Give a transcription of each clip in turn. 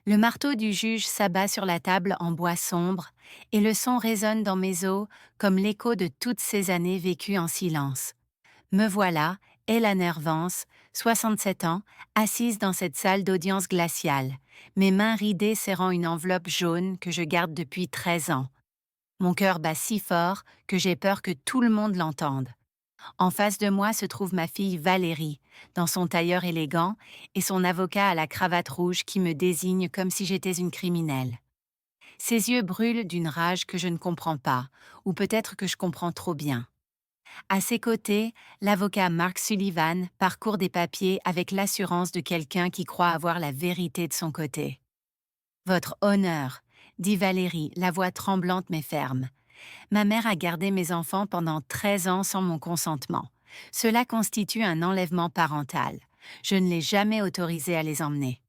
Le marteau du juge s'abat sur la table en bois sombre, et le son résonne dans mes os comme l'écho de toutes ces années vécues en silence. Me voilà, Eleanor Vance, 67 ans, assise dans cette salle d'audience glaciale, mes mains ridées serrant une enveloppe jaune que je garde depuis 13 ans. Mon cœur bat si fort que j'ai peur que tout le monde l'entende. En face de moi se trouve ma fille Valérie, dans son tailleur élégant, et son avocat à la cravate rouge qui me désigne comme si j'étais une criminelle. Ses yeux brûlent d'une rage que je ne comprends pas, ou peut-être que je comprends trop bien. À ses côtés, l'avocat Mark Sullivan parcourt des papiers avec l'assurance de quelqu'un qui croit avoir la vérité de son côté. Votre honneur, dit Valérie, la voix tremblante mais ferme. Ma mère a gardé mes enfants pendant 13 ans sans mon consentement. Cela constitue un enlèvement parental. Je ne l'ai jamais autorisé à les emmener.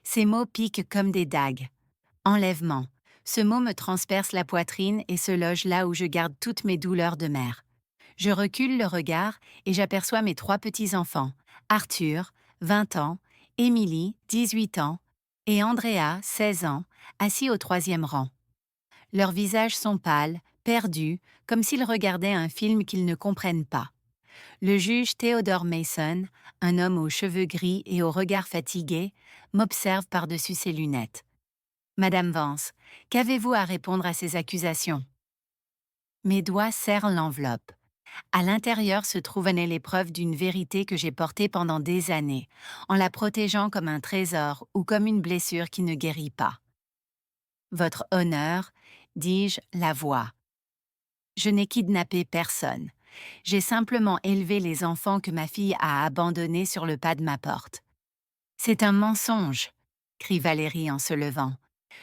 Ces mots piquent comme des dagues. Enlèvement. Ce mot me transperce la poitrine et se loge là où je garde toutes mes douleurs de mère. Je recule le regard et j'aperçois mes 3 petits-enfants, Arthur, 20 ans, Émilie, 18 ans, et Andrea, 16 ans, assis au troisième rang. Leurs visages sont pâles, perdus, comme s'ils regardaient un film qu'ils ne comprennent pas. Le juge Theodore Mason, un homme aux cheveux gris et au regard fatigué, m'observe par-dessus ses lunettes. Madame Vance, qu'avez-vous à répondre à ces accusations? Mes doigts serrent l'enveloppe. À l'intérieur se trouvaient les preuves d'une vérité que j'ai portée pendant des années, en la protégeant comme un trésor ou comme une blessure qui ne guérit pas. Votre honneur, dis-je, la voix. Je n'ai kidnappé personne. J'ai simplement élevé les enfants que ma fille a abandonnés sur le pas de ma porte. C'est un mensonge, crie Valérie en se levant.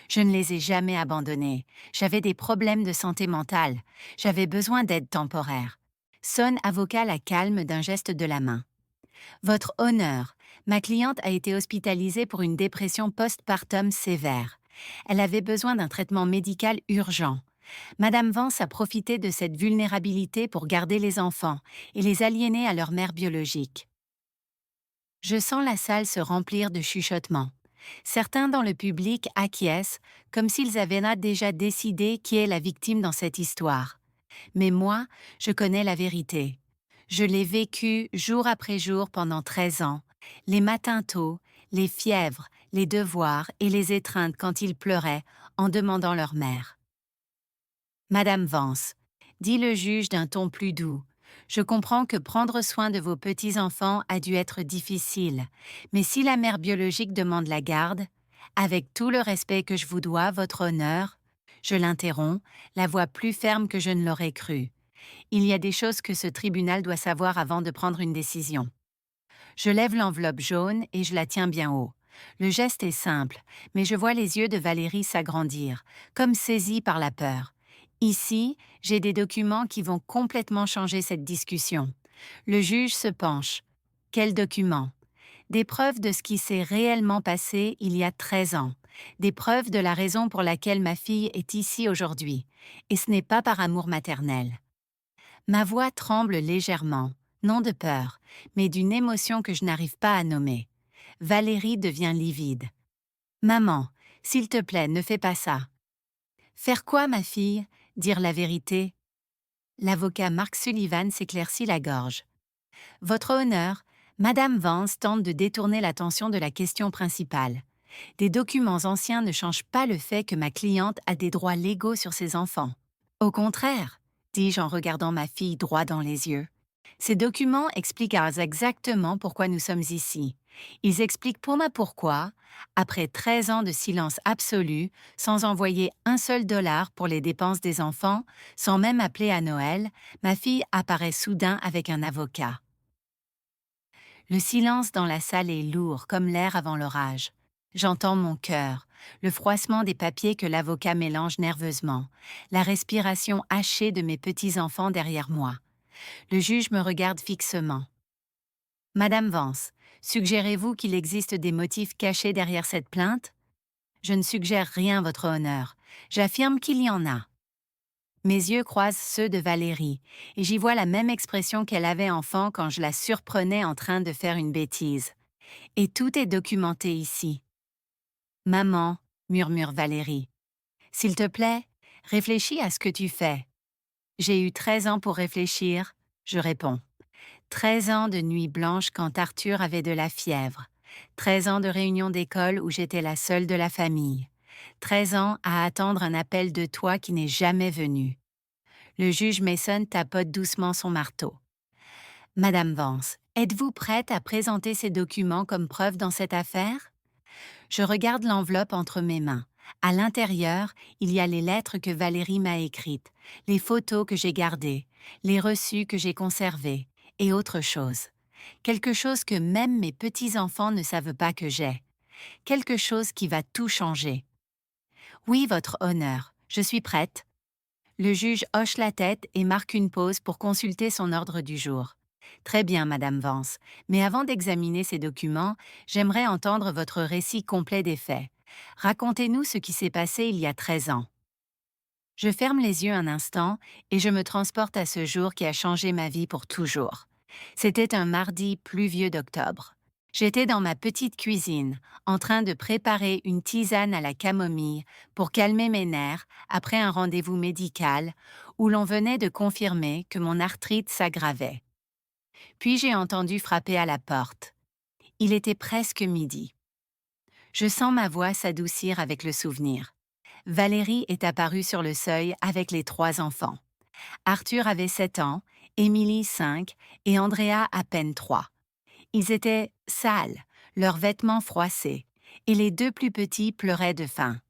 Je ne les ai jamais abandonnés. J'avais des problèmes de santé mentale. J'avais besoin d'aide temporaire. Son avocat la calme d'un geste de la main. Votre honneur, ma cliente a été hospitalisée pour une dépression postpartum sévère. Elle avait besoin d'un traitement médical urgent. Madame Vance a profité de cette vulnérabilité pour garder les enfants et les aliéner à leur mère biologique. Je sens la salle se remplir de chuchotements. Certains dans le public acquiescent, comme s'ils avaient là déjà décidé qui est la victime dans cette histoire. Mais moi, je connais la vérité. Je l'ai vécue jour après jour pendant 13 ans, les matins tôt, les fièvres, les devoirs et les étreintes quand ils pleuraient en demandant leur mère. Madame Vance, dit le juge d'un ton plus doux, je comprends que prendre soin de vos petits-enfants a dû être difficile, mais si la mère biologique demande la garde, avec tout le respect que je vous dois, votre honneur, je l'interromps, la voix plus ferme que je ne l'aurais cru. Il y a des choses que ce tribunal doit savoir avant de prendre une décision. Je lève l'enveloppe jaune et je la tiens bien haut. Le geste est simple, mais je vois les yeux de Valérie s'agrandir, comme saisie par la peur. Ici, j'ai des documents qui vont complètement changer cette discussion. Le juge se penche. Quels documents? Des preuves de ce qui s'est réellement passé il y a 13 ans. Des preuves de la raison pour laquelle ma fille est ici aujourd'hui. Et ce n'est pas par amour maternel. Ma voix tremble légèrement, non de peur, mais d'une émotion que je n'arrive pas à nommer. Valérie devient livide. Maman, s'il te plaît, ne fais pas ça. Faire quoi, ma fille? Dire la vérité? L'avocat Mark Sullivan s'éclaircit la gorge. Votre honneur, Madame Vance tente de détourner l'attention de la question principale. Des documents anciens ne changent pas le fait que ma cliente a des droits légaux sur ses enfants. Au contraire, dis-je en regardant ma fille droit dans les yeux. Ces documents expliquent exactement pourquoi nous sommes ici. Ils expliquent pour moi pourquoi, après 13 ans de silence absolu, sans envoyer un seul dollar pour les dépenses des enfants, sans même appeler à Noël, ma fille apparaît soudain avec un avocat. Le silence dans la salle est lourd comme l'air avant l'orage. J'entends mon cœur, le froissement des papiers que l'avocat mélange nerveusement, la respiration hachée de mes petits-enfants derrière moi. Le juge me regarde fixement. Madame Vance, suggérez-vous qu'il existe des motifs cachés derrière cette plainte? Je ne suggère rien, votre honneur. J'affirme qu'il y en a. Mes yeux croisent ceux de Valérie, et j'y vois la même expression qu'elle avait enfant quand je la surprenais en train de faire une bêtise. Et tout est documenté ici. Maman, murmure Valérie, s'il te plaît, réfléchis à ce que tu fais. J'ai eu 13 ans pour réfléchir, je réponds. 13 ans de nuits blanches quand Arthur avait de la fièvre. 13 ans de réunions d'école où j'étais la seule de la famille. 13 ans à attendre un appel de toi qui n'est jamais venu. Le juge Mason tapote doucement son marteau. Madame Vance, êtes-vous prête à présenter ces documents comme preuve dans cette affaire? Je regarde l'enveloppe entre mes mains. À l'intérieur, il y a les lettres que Valérie m'a écrites, les photos que j'ai gardées, les reçus que j'ai conservés, et autre chose. Quelque chose que même mes petits-enfants ne savent pas que j'ai. Quelque chose qui va tout changer. Oui, votre honneur, je suis prête. Le juge hoche la tête et marque une pause pour consulter son ordre du jour. Très bien, Madame Vance, mais avant d'examiner ces documents, j'aimerais entendre votre récit complet des faits. Racontez-nous ce qui s'est passé il y a 13 ans. Je ferme les yeux un instant et je me transporte à ce jour qui a changé ma vie pour toujours. C'était un mardi pluvieux d'octobre. J'étais dans ma petite cuisine, en train de préparer une tisane à la camomille pour calmer mes nerfs après un rendez-vous médical où l'on venait de confirmer que mon arthrite s'aggravait. Puis j'ai entendu frapper à la porte. Il était presque midi. Je sens ma voix s'adoucir avec le souvenir. Valérie est apparue sur le seuil avec les 3 enfants. Arthur avait 7 ans, Émilie 5 et Andrea à peine 3. Ils étaient sales, leurs vêtements froissés, et les 2 plus petits pleuraient de faim.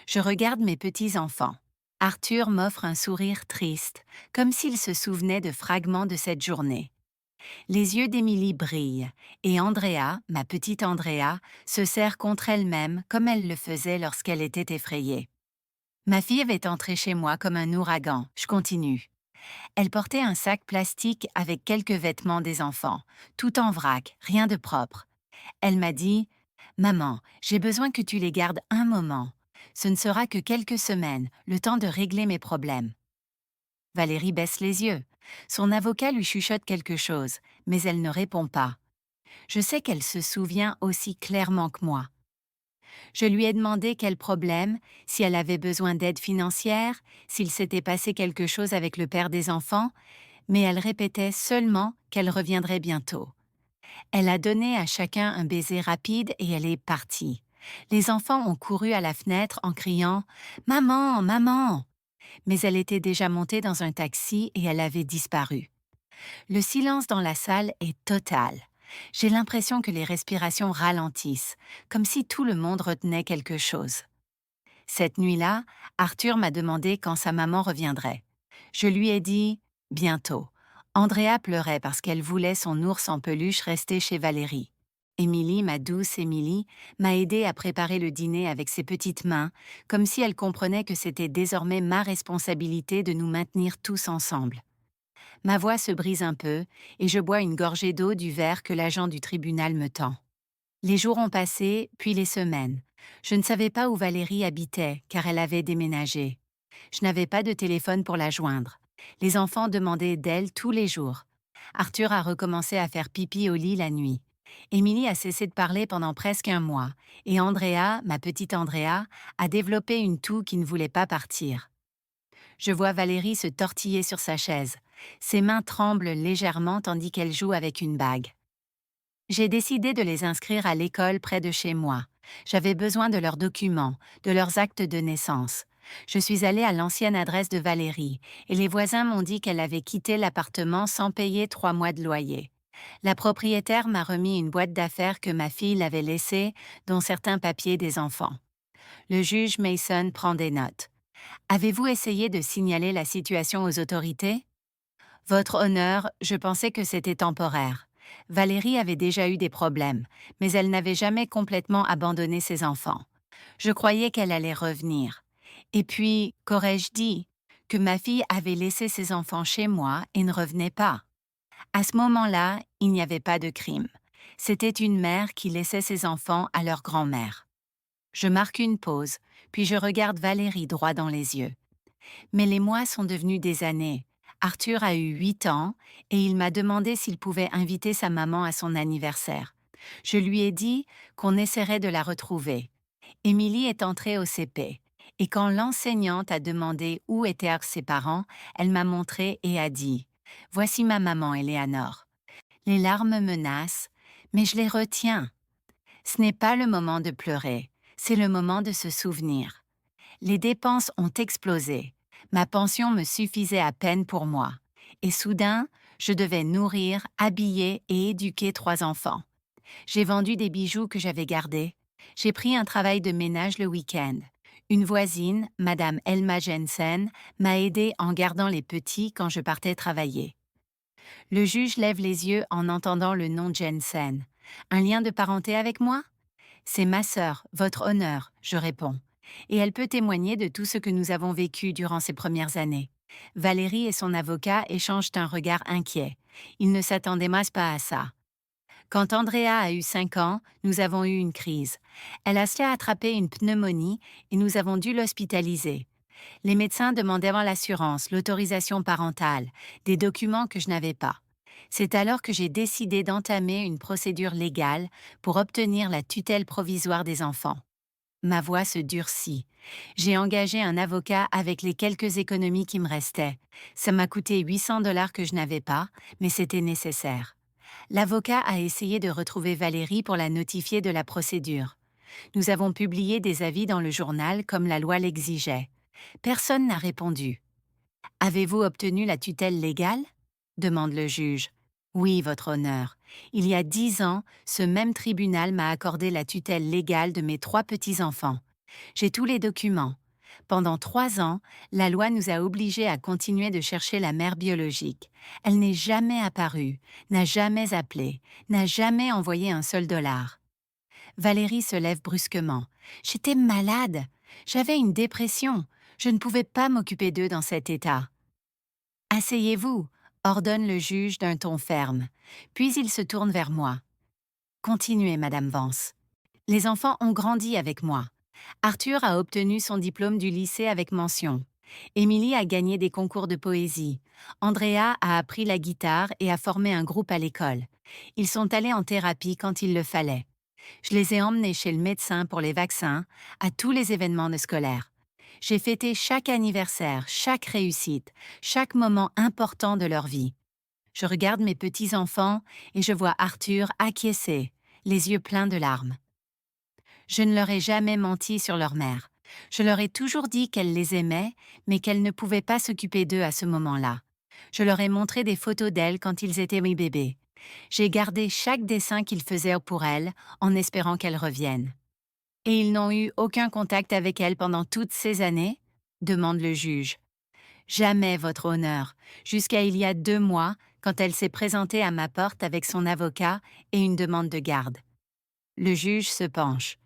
Je regarde mes petits-enfants. Arthur m'offre un sourire triste, comme s'il se souvenait de fragments de cette journée. Les yeux d'Émilie brillent, et Andrea, ma petite Andrea, se serre contre elle-même comme elle le faisait lorsqu'elle était effrayée. Ma fille est entrée chez moi comme un ouragan, je continue. Elle portait un sac plastique avec quelques vêtements des enfants, tout en vrac, rien de propre. Elle m'a dit « Maman, j'ai besoin que tu les gardes un moment. Ce ne sera que quelques semaines, le temps de régler mes problèmes. » Valérie baisse les yeux. Son avocat lui chuchote quelque chose, mais elle ne répond pas. Je sais qu'elle se souvient aussi clairement que moi. Je lui ai demandé quel problème, si elle avait besoin d'aide financière, s'il s'était passé quelque chose avec le père des enfants, mais elle répétait seulement qu'elle reviendrait bientôt. Elle a donné à chacun un baiser rapide et elle est partie. Les enfants ont couru à la fenêtre en criant « Maman, maman !» Mais elle était déjà montée dans un taxi et elle avait disparu. Le silence dans la salle est total. J'ai l'impression que les respirations ralentissent, comme si tout le monde retenait quelque chose. Cette nuit-là, Arthur m'a demandé quand sa maman reviendrait. Je lui ai dit « bientôt ». Andrea pleurait parce qu'elle voulait son ours en peluche rester chez Valérie. Émilie, ma douce Émilie, m'a aidée à préparer le dîner avec ses petites mains, comme si elle comprenait que c'était désormais ma responsabilité de nous maintenir tous ensemble. Ma voix se brise un peu et je bois une gorgée d'eau du verre que l'agent du tribunal me tend. Les jours ont passé, puis les semaines. Je ne savais pas où Valérie habitait, car elle avait déménagé. Je n'avais pas de téléphone pour la joindre. Les enfants demandaient d'elle tous les jours. Arthur a recommencé à faire pipi au lit la nuit. Émilie a cessé de parler pendant presque un mois, et Andrea, ma petite Andrea, a développé une toux qui ne voulait pas partir. Je vois Valérie se tortiller sur sa chaise. Ses mains tremblent légèrement tandis qu'elle joue avec une bague. J'ai décidé de les inscrire à l'école près de chez moi. J'avais besoin de leurs documents, de leurs actes de naissance. Je suis allée à l'ancienne adresse de Valérie et les voisins m'ont dit qu'elle avait quitté l'appartement sans payer 3 mois de loyer. La propriétaire m'a remis une boîte d'affaires que ma fille l'avait laissée, dont certains papiers des enfants. Le juge Mason prend des notes. Avez-vous essayé de signaler la situation aux autorités? Votre honneur, je pensais que c'était temporaire. Valérie avait déjà eu des problèmes, mais elle n'avait jamais complètement abandonné ses enfants. Je croyais qu'elle allait revenir. Et puis, qu'aurais-je dit? Que ma fille avait laissé ses enfants chez moi et ne revenait pas. À ce moment-là, il n'y avait pas de crime. C'était une mère qui laissait ses enfants à leur grand-mère. Je marque une pause, puis je regarde Valérie droit dans les yeux. Mais les mois sont devenus des années. Arthur a eu 8 ans et il m'a demandé s'il pouvait inviter sa maman à son anniversaire. Je lui ai dit qu'on essaierait de la retrouver. Émilie est entrée au CP, et quand l'enseignante a demandé où étaient ses parents, elle m'a montré et a dit: Voici ma maman, Éléanore. Les larmes menacent, mais je les retiens. Ce n'est pas le moment de pleurer, c'est le moment de se souvenir. Les dépenses ont explosé. Ma pension me suffisait à peine pour moi. Et soudain, je devais nourrir, habiller et éduquer 3 enfants. J'ai vendu des bijoux que j'avais gardés. J'ai pris un travail de ménage le week-end. Une voisine, Madame Elma Jensen, m'a aidée en gardant les petits quand je partais travailler. Le juge lève les yeux en entendant le nom Jensen. Un lien de parenté avec moi? C'est ma sœur, votre honneur, je réponds. Et elle peut témoigner de tout ce que nous avons vécu durant ces premières années. Valérie et son avocat échangent un regard inquiet. Ils ne s'attendaient pas à ça. Quand Andrea a eu 5 ans, nous avons eu une crise. Elle a se attrapé une pneumonie et nous avons dû l'hospitaliser. Les médecins demandaient l'assurance, l'autorisation parentale, des documents que je n'avais pas. C'est alors que j'ai décidé d'entamer une procédure légale pour obtenir la tutelle provisoire des enfants. Ma voix se durcit. J'ai engagé un avocat avec les quelques économies qui me restaient. Ça m'a coûté 800 $ que je n'avais pas, mais c'était nécessaire. L'avocat a essayé de retrouver Valérie pour la notifier de la procédure. Nous avons publié des avis dans le journal comme la loi l'exigeait. Personne n'a répondu. Avez-vous obtenu la tutelle légale? Demande le juge. Oui, votre honneur. Il y a 10 ans, ce même tribunal m'a accordé la tutelle légale de mes 3 petits-enfants. J'ai tous les documents. Pendant 3 ans, la loi nous a obligés à continuer de chercher la mère biologique. Elle n'est jamais apparue, n'a jamais appelé, n'a jamais envoyé un seul dollar. Valérie se lève brusquement. J'étais malade. J'avais une dépression. Je ne pouvais pas m'occuper d'eux dans cet état. Asseyez-vous, ordonne le juge d'un ton ferme. Puis il se tourne vers moi. Continuez, Madame Vance. Les enfants ont grandi avec moi. Arthur a obtenu son diplôme du lycée avec mention. Émilie a gagné des concours de poésie. Andrea a appris la guitare et a formé un groupe à l'école. Ils sont allés en thérapie quand il le fallait. Je les ai emmenés chez le médecin pour les vaccins, à tous les événements de scolaire. J'ai fêté chaque anniversaire, chaque réussite, chaque moment important de leur vie. Je regarde mes petits-enfants et je vois Arthur acquiescer, les yeux pleins de larmes. Je ne leur ai jamais menti sur leur mère. Je leur ai toujours dit qu'elle les aimait, mais qu'elle ne pouvait pas s'occuper d'eux à ce moment-là. Je leur ai montré des photos d'elle quand ils étaient mes bébés. J'ai gardé chaque dessin qu'ils faisaient pour elle, en espérant qu'elle revienne. Et ils n'ont eu aucun contact avec elle pendant toutes ces années? Demande le juge. Jamais, votre honneur, jusqu'à il y a 2 mois, quand elle s'est présentée à ma porte avec son avocat et une demande de garde. Le juge se penche.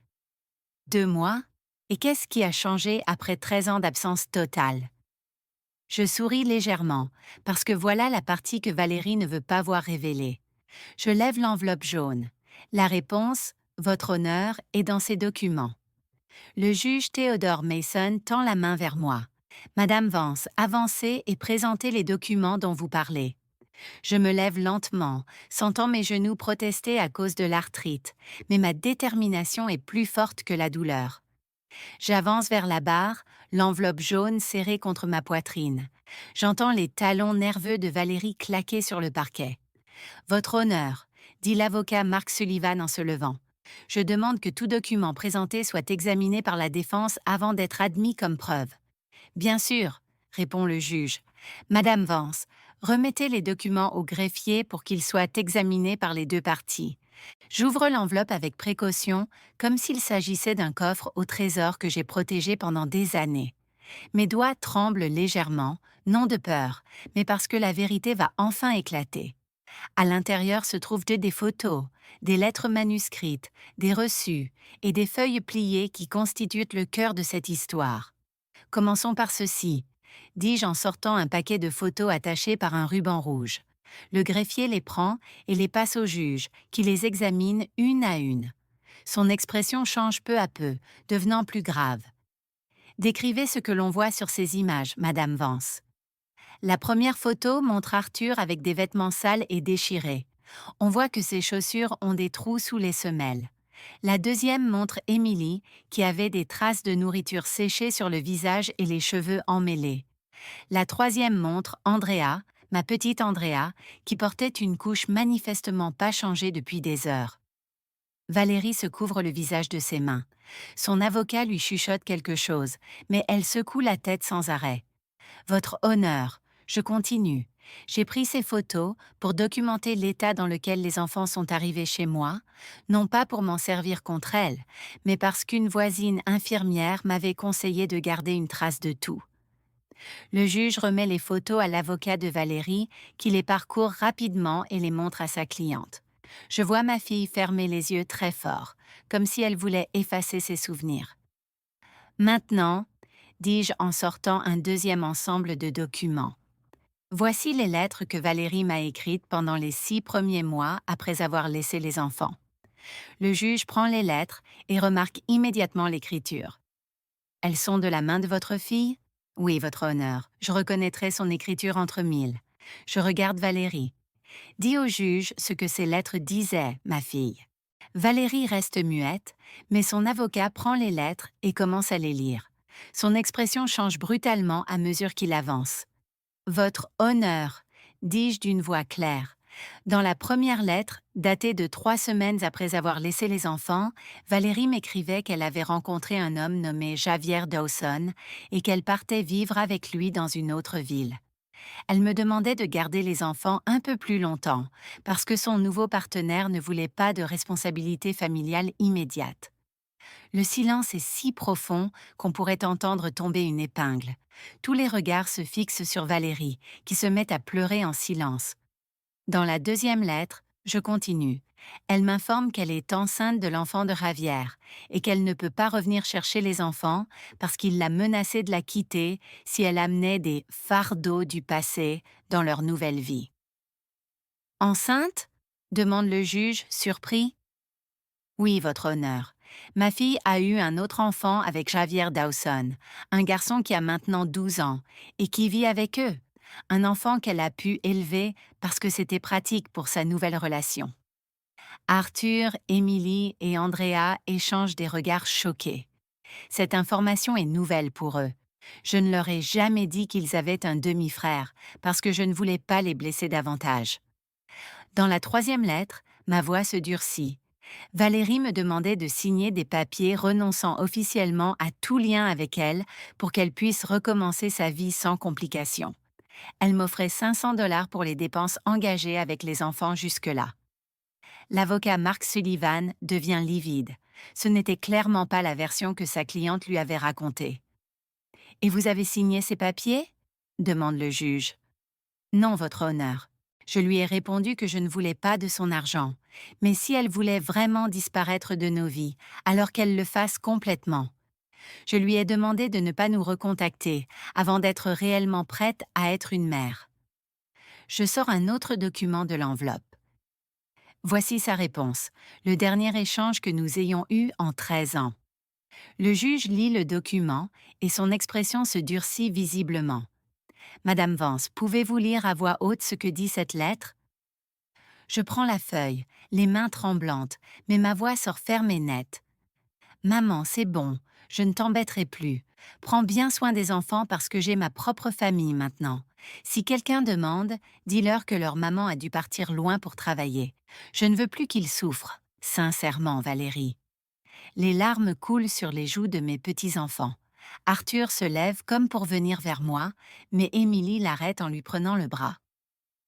2 mois? Et qu'est-ce qui a changé après 13 ans d'absence totale? Je souris légèrement, parce que voilà la partie que Valérie ne veut pas voir révélée. Je lève l'enveloppe jaune. La réponse, votre honneur, est dans ces documents. Le juge Theodore Mason tend la main vers moi. Madame Vance, avancez et présentez les documents dont vous parlez. Je me lève lentement, sentant mes genoux protester à cause de l'arthrite, mais ma détermination est plus forte que la douleur. J'avance vers la barre, l'enveloppe jaune serrée contre ma poitrine. J'entends les talons nerveux de Valérie claquer sur le parquet. Votre honneur, dit l'avocat Mark Sullivan en se levant. Je demande que tout document présenté soit examiné par la défense avant d'être admis comme preuve. Bien sûr, répond le juge. Madame Vance, remettez les documents au greffier pour qu'ils soient examinés par les 2 parties. J'ouvre l'enveloppe avec précaution, comme s'il s'agissait d'un coffre au trésor que j'ai protégé pendant des années. Mes doigts tremblent légèrement, non de peur, mais parce que la vérité va enfin éclater. À l'intérieur se trouvent des photos, des lettres manuscrites, des reçus et des feuilles pliées qui constituent le cœur de cette histoire. Commençons par ceci, dis-je en sortant un paquet de photos attachées par un ruban rouge. Le greffier les prend et les passe au juge, qui les examine une à une. Son expression change peu à peu, devenant plus grave. Décrivez ce que l'on voit sur ces images, Madame Vance. La première photo montre Arthur avec des vêtements sales et déchirés. On voit que ses chaussures ont des trous sous les semelles. La deuxième montre Émilie, qui avait des traces de nourriture séchée sur le visage et les cheveux emmêlés. La troisième montre Andrea, ma petite Andrea, qui portait une couche manifestement pas changée depuis des heures. Valérie se couvre le visage de ses mains. Son avocat lui chuchote quelque chose, mais elle secoue la tête sans arrêt. Votre honneur, je continue. J'ai pris ces photos pour documenter l'état dans lequel les enfants sont arrivés chez moi, non pas pour m'en servir contre elles, mais parce qu'une voisine infirmière m'avait conseillé de garder une trace de tout. Le juge remet les photos à l'avocat de Valérie, qui les parcourt rapidement et les montre à sa cliente. Je vois ma fille fermer les yeux très fort, comme si elle voulait effacer ses souvenirs. Maintenant, dis-je en sortant un deuxième ensemble de documents. Voici les lettres que Valérie m'a écrites pendant les 6 premiers mois après avoir laissé les enfants. Le juge prend les lettres et remarque immédiatement l'écriture. Elles sont de la main de votre fille? Oui, votre honneur. Je reconnaîtrai son écriture entre mille. Je regarde Valérie. Dis au juge ce que ces lettres disaient, ma fille. Valérie reste muette, mais son avocat prend les lettres et commence à les lire. Son expression change brutalement à mesure qu'il avance. Votre honneur, dis-je d'une voix claire. Dans la première lettre, datée de 3 semaines après avoir laissé les enfants, Valérie m'écrivait qu'elle avait rencontré un homme nommé Javier Dawson et qu'elle partait vivre avec lui dans une autre ville. Elle me demandait de garder les enfants un peu plus longtemps, parce que son nouveau partenaire ne voulait pas de responsabilité familiale immédiate. Le silence est si profond qu'on pourrait entendre tomber une épingle. Tous les regards se fixent sur Valérie, qui se met à pleurer en silence. Dans la deuxième lettre, je continue. Elle m'informe qu'elle est enceinte de l'enfant de Javier et qu'elle ne peut pas revenir chercher les enfants parce qu'il l'a menacée de la quitter si elle amenait des fardeaux du passé dans leur nouvelle vie. Enceinte? Demande le juge, surpris. Oui, votre honneur. Ma fille a eu un autre enfant avec Javier Dawson, un garçon qui a maintenant 12 ans et qui vit avec eux. Un enfant qu'elle a pu élever parce que c'était pratique pour sa nouvelle relation. Arthur, Émilie et Andrea échangent des regards choqués. Cette information est nouvelle pour eux. Je ne leur ai jamais dit qu'ils avaient un demi-frère parce que je ne voulais pas les blesser davantage. Dans la troisième lettre, ma voix se durcit. Valérie me demandait de signer des papiers renonçant officiellement à tout lien avec elle pour qu'elle puisse recommencer sa vie sans complications. Elle m'offrait 500 $ pour les dépenses engagées avec les enfants jusque-là. L'avocat Mark Sullivan devient livide. Ce n'était clairement pas la version que sa cliente lui avait racontée. « Et vous avez signé ces papiers ?» demande le juge. « Non, votre honneur. Je lui ai répondu que je ne voulais pas de son argent, mais si elle voulait vraiment disparaître de nos vies, alors qu'elle le fasse complètement. Je lui ai demandé de ne pas nous recontacter avant d'être réellement prête à être une mère. » Je sors un autre document de l'enveloppe. Voici sa réponse, le dernier échange que nous ayons eu en 13 ans. Le juge lit le document et son expression se durcit visiblement. « Madame Vance, pouvez-vous lire à voix haute ce que dit cette lettre ?» Je prends la feuille, les mains tremblantes, mais ma voix sort ferme et nette. « Maman, c'est bon, je ne t'embêterai plus. Prends bien soin des enfants parce que j'ai ma propre famille maintenant. Si quelqu'un demande, dis-leur que leur maman a dû partir loin pour travailler. Je ne veux plus qu'ils souffrent. Sincèrement, Valérie. » Les larmes coulent sur les joues de mes petits-enfants. Arthur se lève comme pour venir vers moi, mais Émilie l'arrête en lui prenant le bras.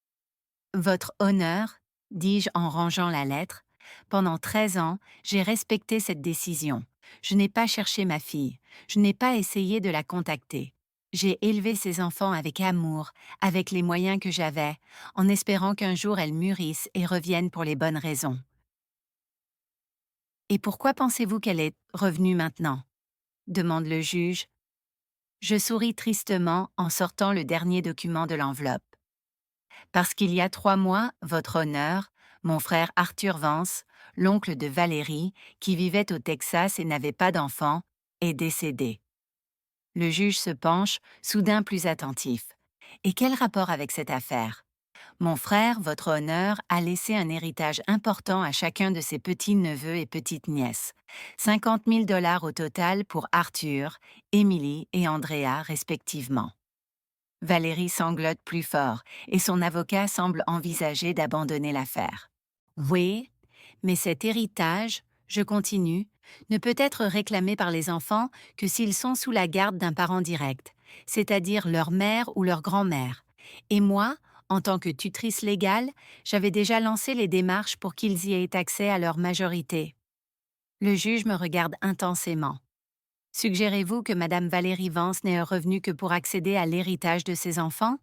« Votre honneur, dis-je en rangeant la lettre, pendant 13 ans, j'ai respecté cette décision. Je n'ai pas cherché ma fille, je n'ai pas essayé de la contacter. J'ai élevé ses enfants avec amour, avec les moyens que j'avais, en espérant qu'un jour elles mûrissent et reviennent pour les bonnes raisons. Et pourquoi pensez-vous qu'elle est revenue maintenant ? Demande le juge. Je souris tristement en sortant le dernier document de l'enveloppe. Parce qu'il y a 3 mois, votre honneur, mon frère Arthur Vance, l'oncle de Valérie, qui vivait au Texas et n'avait pas d'enfant, est décédé. Le juge se penche, soudain plus attentif. Et quel rapport avec cette affaire ? Mon frère, votre honneur, a laissé un héritage important à chacun de ses petits-neveux et petites-nièces. 50 000 $ au total pour Arthur, Émilie et Andrea respectivement. Valérie sanglote plus fort et son avocat semble envisager d'abandonner l'affaire. Oui, mais cet héritage, je continue, ne peut être réclamé par les enfants que s'ils sont sous la garde d'un parent direct, c'est-à-dire leur mère ou leur grand-mère. Et moi, en tant que tutrice légale, j'avais déjà lancé les démarches pour qu'ils y aient accès à leur majorité. Le juge me regarde intensément. Suggérez-vous que Madame Valérie Vance n'ait un revenu que pour accéder à l'héritage de ses enfants?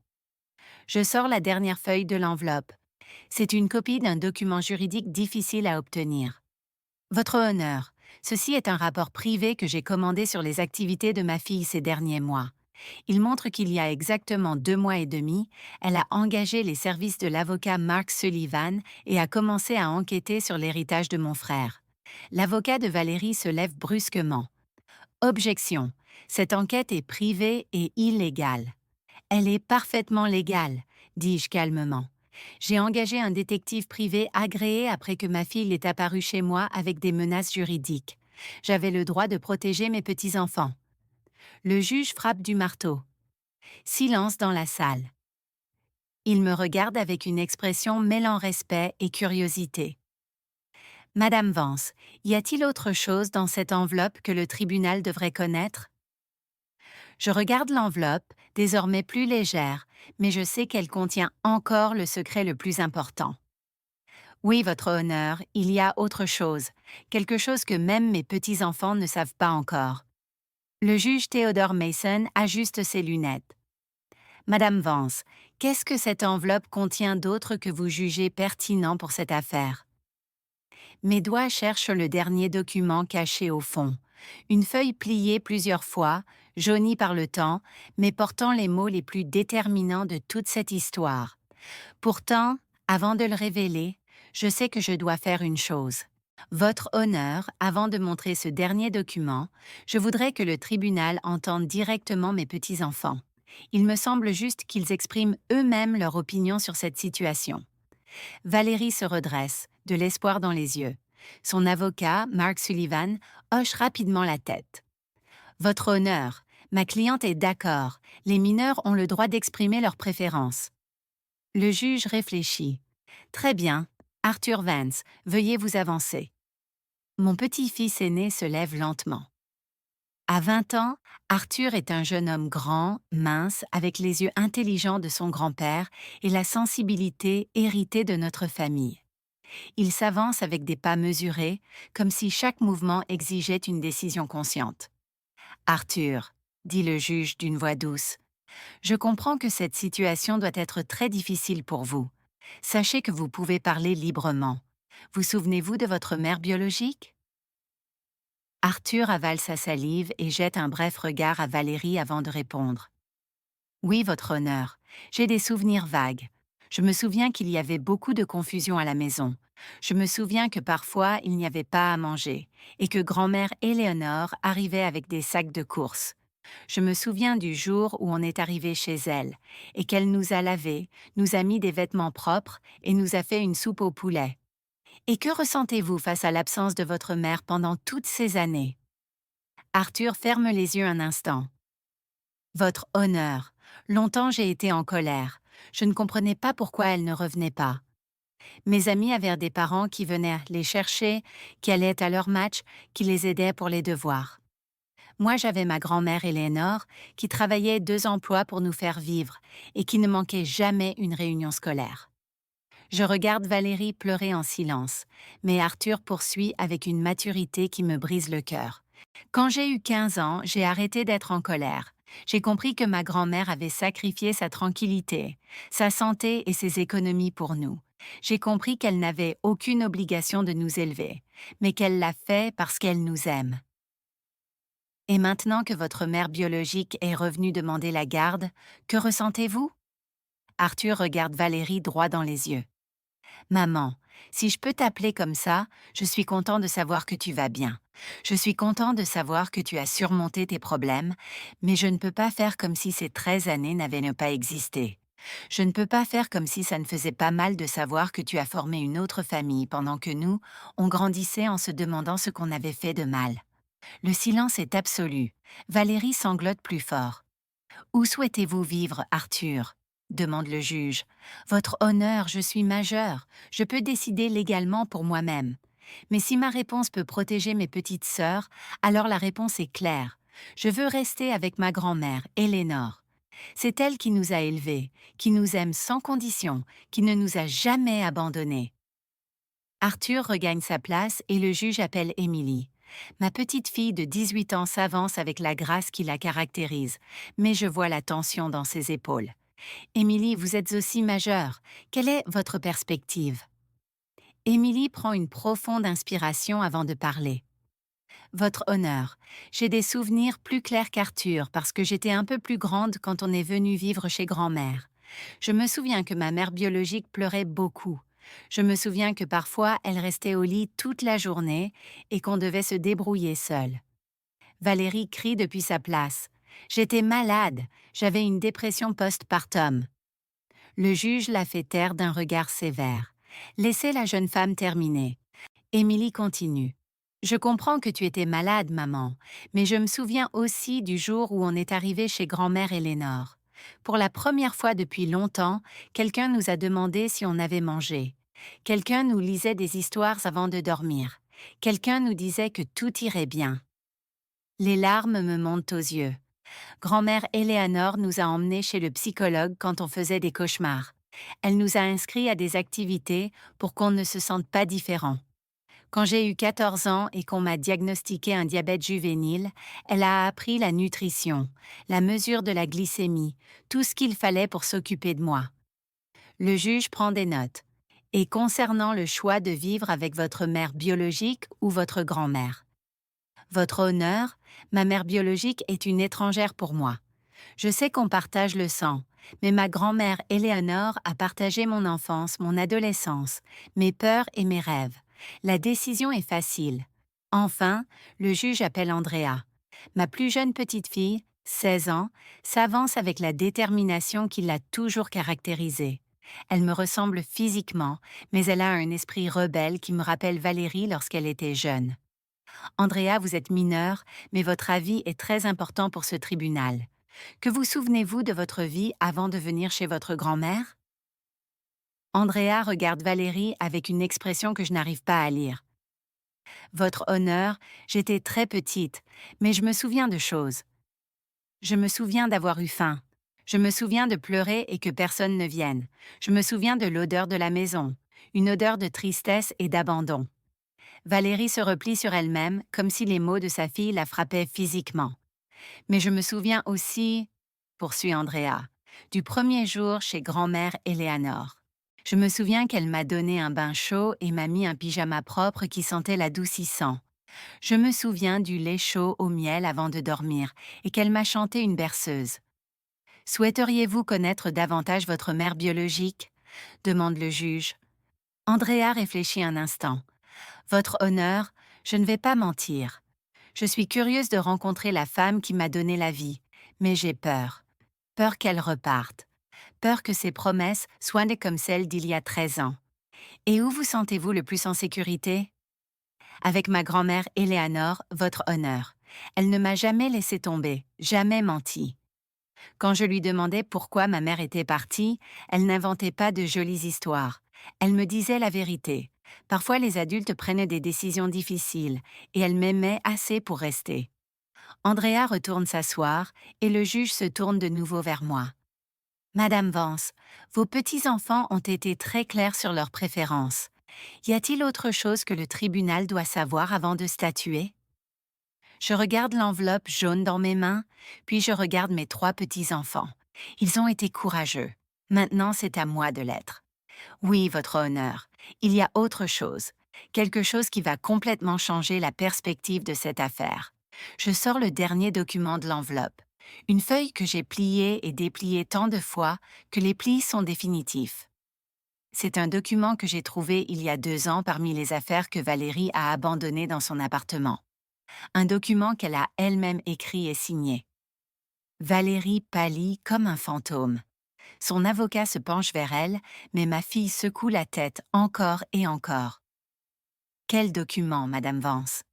Je sors la dernière feuille de l'enveloppe. C'est une copie d'un document juridique difficile à obtenir. Votre honneur, ceci est un rapport privé que j'ai commandé sur les activités de ma fille ces derniers mois. Il montre qu'il y a exactement 2 mois et demi, elle a engagé les services de l'avocat Mark Sullivan et a commencé à enquêter sur l'héritage de mon frère. L'avocat de Valérie se lève brusquement. Objection. Cette enquête est privée et illégale. Elle est parfaitement légale, dis-je calmement. J'ai engagé un détective privé agréé après que ma fille est apparue chez moi avec des menaces juridiques. J'avais le droit de protéger mes petits-enfants. Le juge frappe du marteau. Silence dans la salle. Il me regarde avec une expression mêlant respect et curiosité. Madame Vance, y a-t-il autre chose dans cette enveloppe que le tribunal devrait connaître? Je regarde l'enveloppe, désormais plus légère, mais je sais qu'elle contient encore le secret le plus important. Oui, Votre Honneur, il y a autre chose, quelque chose que même mes petits-enfants ne savent pas encore. Le juge Theodore Mason ajuste ses lunettes. Madame Vance, qu'est-ce que cette enveloppe contient d'autre que vous jugez pertinent pour cette affaire? Mes doigts cherchent le dernier document caché au fond. Une feuille pliée plusieurs fois, jaunie par le temps, mais portant les mots les plus déterminants de toute cette histoire. Pourtant, avant de le révéler, je sais que je dois faire une chose. Votre honneur, avant de montrer ce dernier document, je voudrais que le tribunal entende directement mes petits-enfants. Il me semble juste qu'ils expriment eux-mêmes leur opinion sur cette situation. Valérie se redresse, de l'espoir dans les yeux. Son avocat, Mark Sullivan, hoche rapidement la tête. Votre honneur, ma cliente est d'accord, les mineurs ont le droit d'exprimer leurs préférences. Le juge réfléchit. Très bien, Arthur Vance, veuillez vous avancer. Mon petit-fils aîné se lève lentement. À 20 ans, Arthur est un jeune homme grand, mince, avec les yeux intelligents de son grand-père et la sensibilité héritée de notre famille. Il s'avance avec des pas mesurés, comme si chaque mouvement exigeait une décision consciente. Arthur, dit le juge d'une voix douce, je comprends que cette situation doit être très difficile pour vous. Sachez que vous pouvez parler librement. Vous souvenez-vous de votre mère biologique? Arthur avale sa salive et jette un bref regard à Valérie avant de répondre. Oui, Votre Honneur, j'ai des souvenirs vagues. Je me souviens qu'il y avait beaucoup de confusion à la maison. Je me souviens que parfois il n'y avait pas à manger et que grand-mère Éléonore arrivait avec des sacs de courses. Je me souviens du jour où on est arrivé chez elle et qu'elle nous a lavés, nous a mis des vêtements propres et nous a fait une soupe au poulet. Et que ressentez-vous face à l'absence de votre mère pendant toutes ces années? Arthur ferme les yeux un instant. Votre honneur, longtemps j'ai été en colère. Je ne comprenais pas pourquoi elle ne revenait pas. Mes amis avaient des parents qui venaient les chercher, qui allaient à leur match, qui les aidaient pour les devoirs. Moi, j'avais ma grand-mère Éléonore, qui travaillait 2 emplois pour nous faire vivre et qui ne manquait jamais une réunion scolaire. Je regarde Valérie pleurer en silence, mais Arthur poursuit avec une maturité qui me brise le cœur. Quand j'ai eu 15 ans, j'ai arrêté d'être en colère. J'ai compris que ma grand-mère avait sacrifié sa tranquillité, sa santé et ses économies pour nous. J'ai compris qu'elle n'avait aucune obligation de nous élever, mais qu'elle l'a fait parce qu'elle nous aime. Et maintenant que votre mère biologique est revenue demander la garde, que ressentez-vous? Arthur regarde Valérie droit dans les yeux. Maman, si je peux t'appeler comme ça, je suis content de savoir que tu vas bien. Je suis content de savoir que tu as surmonté tes problèmes, mais je ne peux pas faire comme si ces 13 années n'avaient pas existé. Je ne peux pas faire comme si ça ne faisait pas mal de savoir que tu as formé une autre famille pendant que nous, on grandissait en se demandant ce qu'on avait fait de mal. Le silence est absolu. Valérie sanglote plus fort. Où souhaitez-vous vivre, Arthur? Demande le juge. Votre honneur, je suis majeur. Je peux décider légalement pour moi-même. Mais si ma réponse peut protéger mes petites sœurs, alors la réponse est claire. Je veux rester avec ma grand-mère, Éléonore. C'est elle qui nous a élevés, qui nous aime sans condition, qui ne nous a jamais abandonnés. Arthur regagne sa place et le juge appelle Émilie. Ma petite fille de 18 ans s'avance avec la grâce qui la caractérise, mais je vois la tension dans ses épaules. Émilie, vous êtes aussi majeure. Quelle est votre perspective? Émilie prend une profonde inspiration avant de parler. Votre honneur, j'ai des souvenirs plus clairs qu'Arthur parce que j'étais un peu plus grande quand on est venu vivre chez grand-mère. Je me souviens que ma mère biologique pleurait beaucoup. Je me souviens que parfois elle restait au lit toute la journée et qu'on devait se débrouiller seule. Valérie crie depuis sa place. J'étais malade, j'avais une dépression post-partum. Le juge la fait taire d'un regard sévère. Laissez la jeune femme terminer. Émilie continue. Je comprends que tu étais malade, maman, mais je me souviens aussi du jour où on est arrivé chez grand-mère Éléonore. Pour la première fois depuis longtemps, quelqu'un nous a demandé si on avait mangé. Quelqu'un nous lisait des histoires avant de dormir. Quelqu'un nous disait que tout irait bien. Les larmes me montent aux yeux. Grand-mère Éléonore nous a emmenés chez le psychologue quand on faisait des cauchemars. Elle nous a inscrits à des activités pour qu'on ne se sente pas différent. Quand j'ai eu 14 ans et qu'on m'a diagnostiqué un diabète juvénile, elle a appris la nutrition, la mesure de la glycémie, tout ce qu'il fallait pour s'occuper de moi. Le juge prend des notes. Et concernant le choix de vivre avec votre mère biologique ou votre grand-mère? Votre honneur, ma mère biologique est une étrangère pour moi. Je sais qu'on partage le sang, mais ma grand-mère Éléonore a partagé mon enfance, mon adolescence, mes peurs et mes rêves. La décision est facile. Enfin, le juge appelle Andrea. Ma plus jeune petite fille, 16 ans, s'avance avec la détermination qui l'a toujours caractérisée. Elle me ressemble physiquement, mais elle a un esprit rebelle qui me rappelle Valérie lorsqu'elle était jeune. Andrea, vous êtes mineure, mais votre avis est très important pour ce tribunal. Que vous souvenez-vous de votre vie avant de venir chez votre grand-mère? Andrea regarde Valérie avec une expression que je n'arrive pas à lire. Votre honneur, j'étais très petite, mais je me souviens de choses. Je me souviens d'avoir eu faim. Je me souviens de pleurer et que personne ne vienne. Je me souviens de l'odeur de la maison, une odeur de tristesse et d'abandon. Valérie se replie sur elle-même comme si les mots de sa fille la frappaient physiquement. Mais je me souviens aussi, poursuit Andrea, du premier jour chez grand-mère Éléonore. Je me souviens qu'elle m'a donné un bain chaud et m'a mis un pyjama propre qui sentait l'adoucissant. Je me souviens du lait chaud au miel avant de dormir et qu'elle m'a chanté une berceuse. Souhaiteriez-vous connaître davantage votre mère biologique? Demande le juge. Andrea réfléchit un instant. Votre honneur, je ne vais pas mentir. Je suis curieuse de rencontrer la femme qui m'a donné la vie, mais j'ai peur. Peur qu'elle reparte. Peur que ses promesses soient comme celles d'il y a 13 ans. Et où vous sentez-vous le plus en sécurité? Avec ma grand-mère Éléonore, votre honneur. Elle ne m'a jamais laissé tomber, jamais menti. Quand je lui demandais pourquoi ma mère était partie, elle n'inventait pas de jolies histoires. Elle me disait la vérité. Parfois les adultes prenaient des décisions difficiles, et elle m'aimait assez pour rester. Andrea retourne s'asseoir, et le juge se tourne de nouveau vers moi. Madame Vance, vos petits-enfants ont été très clairs sur leurs préférences. Y a-t-il autre chose que le tribunal doit savoir avant de statuer? Je regarde l'enveloppe jaune dans mes mains, puis je regarde mes 3 petits-enfants. Ils ont été courageux. Maintenant, c'est à moi de l'être. Oui, votre honneur, il y a autre chose. Quelque chose qui va complètement changer la perspective de cette affaire. Je sors le dernier document de l'enveloppe. Une feuille que j'ai pliée et dépliée tant de fois que les plis sont définitifs. C'est un document que j'ai trouvé il y a 2 ans parmi les affaires que Valérie a abandonnées dans son appartement. Un document qu'elle a elle-même écrit et signé. Valérie pâlit comme un fantôme. Son avocat se penche vers elle, mais ma fille secoue la tête encore et encore. Quel document, Madame Vance?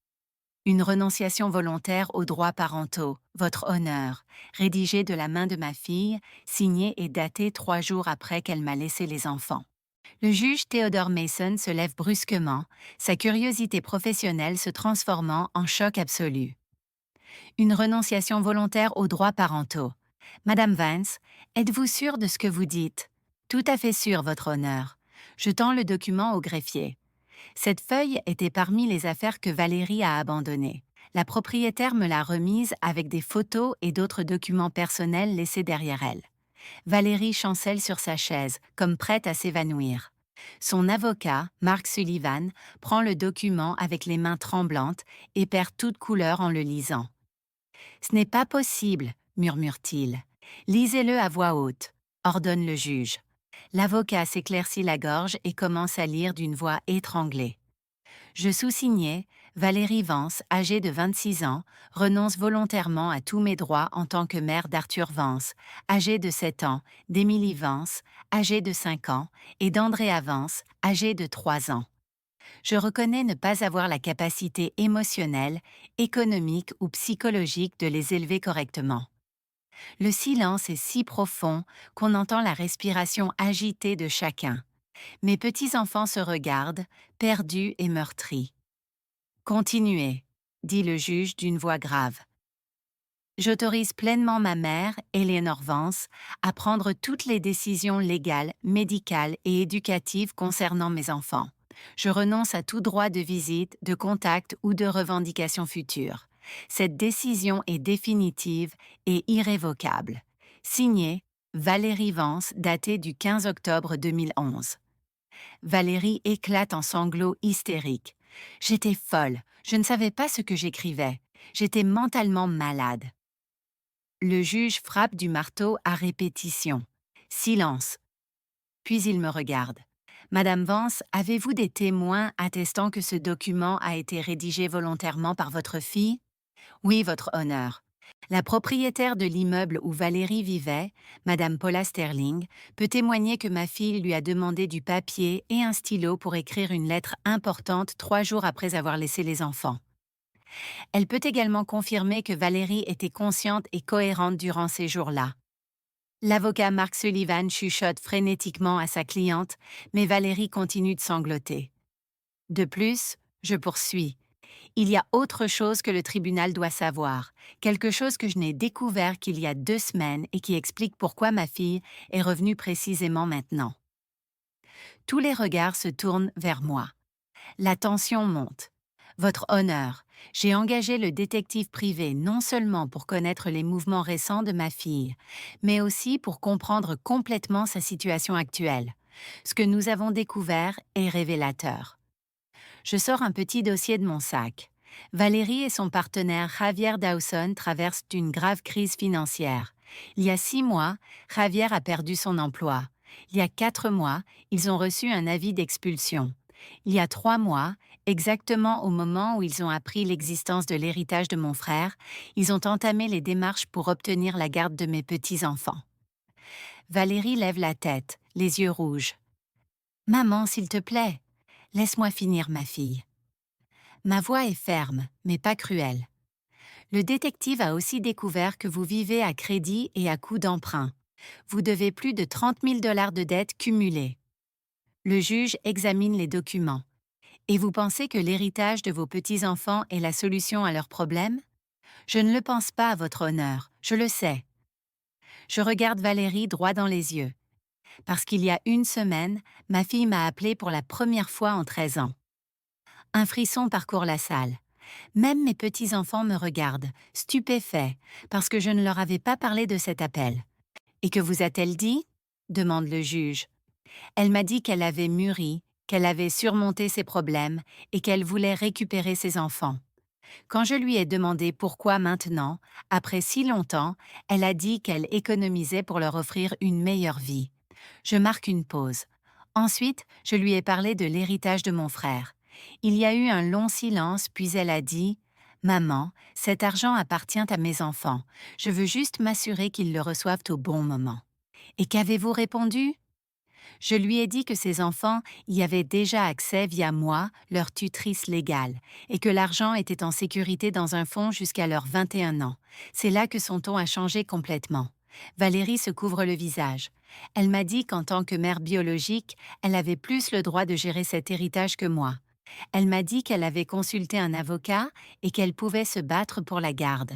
Une renonciation volontaire aux droits parentaux, votre honneur, rédigée de la main de ma fille, signée et datée 3 jours après qu'elle m'a laissé les enfants. Le juge Theodore Mason se lève brusquement, sa curiosité professionnelle se transformant en choc absolu. Une renonciation volontaire aux droits parentaux. Madame Vance, êtes-vous sûre de ce que vous dites? Tout à fait sûre, votre honneur. Je tends le document au greffier. Cette feuille était parmi les affaires que Valérie a abandonnées. La propriétaire me l'a remise avec des photos et d'autres documents personnels laissés derrière elle. Valérie chancelle sur sa chaise, comme prête à s'évanouir. Son avocat, Mark Sullivan, prend le document avec les mains tremblantes et perd toute couleur en le lisant. Ce n'est pas possible, murmure-t-il. Lisez-le à voix haute, ordonne le juge. L'avocat s'éclaircit la gorge et commence à lire d'une voix étranglée. Je sous-signais, Valérie Vance, âgée de 26 ans, renonce volontairement à tous mes droits en tant que mère d'Arthur Vance, âgé de 7 ans, d'Émilie Vance, âgée de 5 ans, et d'Andrea Vance, âgée de 3 ans. Je reconnais ne pas avoir la capacité émotionnelle, économique ou psychologique de les élever correctement. Le silence est si profond qu'on entend la respiration agitée de chacun. Mes petits-enfants se regardent, perdus et meurtris. Continuez, dit le juge d'une voix grave. J'autorise pleinement ma mère, Eleanor Vance, à prendre toutes les décisions légales, médicales et éducatives concernant mes enfants. Je renonce à tout droit de visite, de contact ou de revendication future. Cette décision est définitive et irrévocable. Signé Valérie Vance, daté du 15 octobre 2011. Valérie éclate en sanglots hystériques. J'étais folle, je ne savais pas ce que j'écrivais. J'étais mentalement malade. Le juge frappe du marteau à répétition. Silence. Puis il me regarde. Madame Vance, avez-vous des témoins attestant que ce document a été rédigé volontairement par votre fille? Oui, votre honneur. La propriétaire de l'immeuble où Valérie vivait, Madame Paula Sterling, peut témoigner que ma fille lui a demandé du papier et un stylo pour écrire une lettre importante 3 jours après avoir laissé les enfants. Elle peut également confirmer que Valérie était consciente et cohérente durant ces jours-là. L'avocat Mark Sullivan chuchote frénétiquement à sa cliente, mais Valérie continue de sangloter. De plus, je poursuis. Il y a autre chose que le tribunal doit savoir, quelque chose que je n'ai découvert qu'il y a 2 semaines et qui explique pourquoi ma fille est revenue précisément maintenant. Tous les regards se tournent vers moi. La tension monte. Votre honneur, j'ai engagé le détective privé non seulement pour connaître les mouvements récents de ma fille, mais aussi pour comprendre complètement sa situation actuelle. Ce que nous avons découvert est révélateur. Je sors un petit dossier de mon sac. Valérie et son partenaire Javier Dawson traversent une grave crise financière. Il y a 6 mois, Javier a perdu son emploi. Il y a 4 mois, ils ont reçu un avis d'expulsion. Il y a 3 mois, exactement au moment où ils ont appris l'existence de l'héritage de mon frère, ils ont entamé les démarches pour obtenir la garde de mes petits-enfants. Valérie lève la tête, les yeux rouges. « Maman, s'il te plaît, laisse-moi finir, ma fille. » Ma voix est ferme, mais pas cruelle. Le détective a aussi découvert que vous vivez à crédit et à coût d'emprunt. Vous devez plus de 30 000 $ de dettes cumulées. Le juge examine les documents. Et vous pensez que l'héritage de vos petits-enfants est la solution à leurs problèmes? Je ne le pense pas, votre honneur, je le sais. Je regarde Valérie droit dans les yeux. Parce qu'il y a 1 semaine, ma fille m'a appelée pour la première fois en 13 ans. Un frisson parcourt la salle. Même mes petits-enfants me regardent, stupéfaits, parce que je ne leur avais pas parlé de cet appel. « Et que vous a-t-elle dit ?» demande le juge. Elle m'a dit qu'elle avait mûri, qu'elle avait surmonté ses problèmes et qu'elle voulait récupérer ses enfants. Quand je lui ai demandé pourquoi maintenant, après si longtemps, elle a dit qu'elle économisait pour leur offrir une meilleure vie. Je marque une pause. Ensuite, je lui ai parlé de l'héritage de mon frère. Il y a eu un long silence, puis elle a dit « Maman, cet argent appartient à mes enfants. Je veux juste m'assurer qu'ils le reçoivent au bon moment. » Et qu'avez-vous répondu? Je lui ai dit que ses enfants y avaient déjà accès via moi, leur tutrice légale, et que l'argent était en sécurité dans un fonds jusqu'à leurs 21 ans. C'est là que son ton a changé complètement. Valérie se couvre le visage. Elle m'a dit qu'en tant que mère biologique, elle avait plus le droit de gérer cet héritage que moi. Elle m'a dit qu'elle avait consulté un avocat et qu'elle pouvait se battre pour la garde.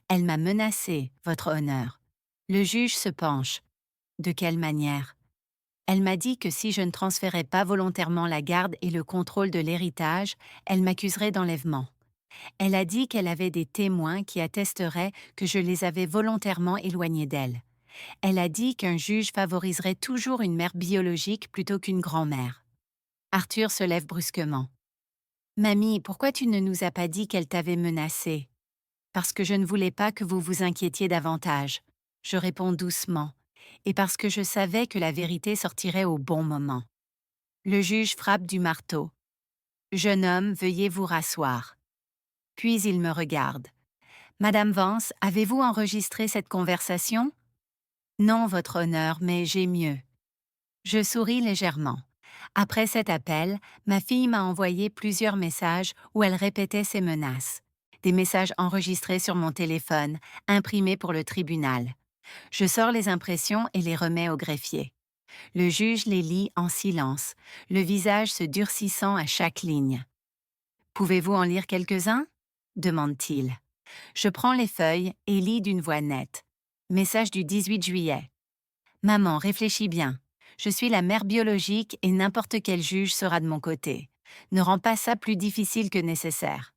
Elle m'a menacée, votre honneur. Le juge se penche. De quelle manière? Elle m'a dit que si je ne transférais pas volontairement la garde et le contrôle de l'héritage, elle m'accuserait d'enlèvement. Elle a dit qu'elle avait des témoins qui attesteraient que je les avais volontairement éloignés d'elle. Elle a dit qu'un juge favoriserait toujours une mère biologique plutôt qu'une grand-mère. Arthur se lève brusquement. Mamie, pourquoi tu ne nous as pas dit qu'elle t'avait menacée? Parce que je ne voulais pas que vous vous inquiétiez davantage. Je réponds doucement. Et parce que je savais que la vérité sortirait au bon moment. Le juge frappe du marteau. Jeune homme, veuillez vous rasseoir. Puis il me regarde. Madame Vance, avez-vous enregistré cette conversation? Non, votre honneur, mais j'ai mieux. Je souris légèrement. Après cet appel, ma fille m'a envoyé plusieurs messages où elle répétait ses menaces. Des messages enregistrés sur mon téléphone, imprimés pour le tribunal. Je sors les impressions et les remets au greffier. Le juge les lit en silence, le visage se durcissant à chaque ligne. Pouvez-vous en lire quelques-uns? Demande-t-il. Je prends les feuilles et lis d'une voix nette. Message du 18 juillet. Maman, réfléchis bien. Je suis la mère biologique et n'importe quel juge sera de mon côté. Ne rends pas ça plus difficile que nécessaire.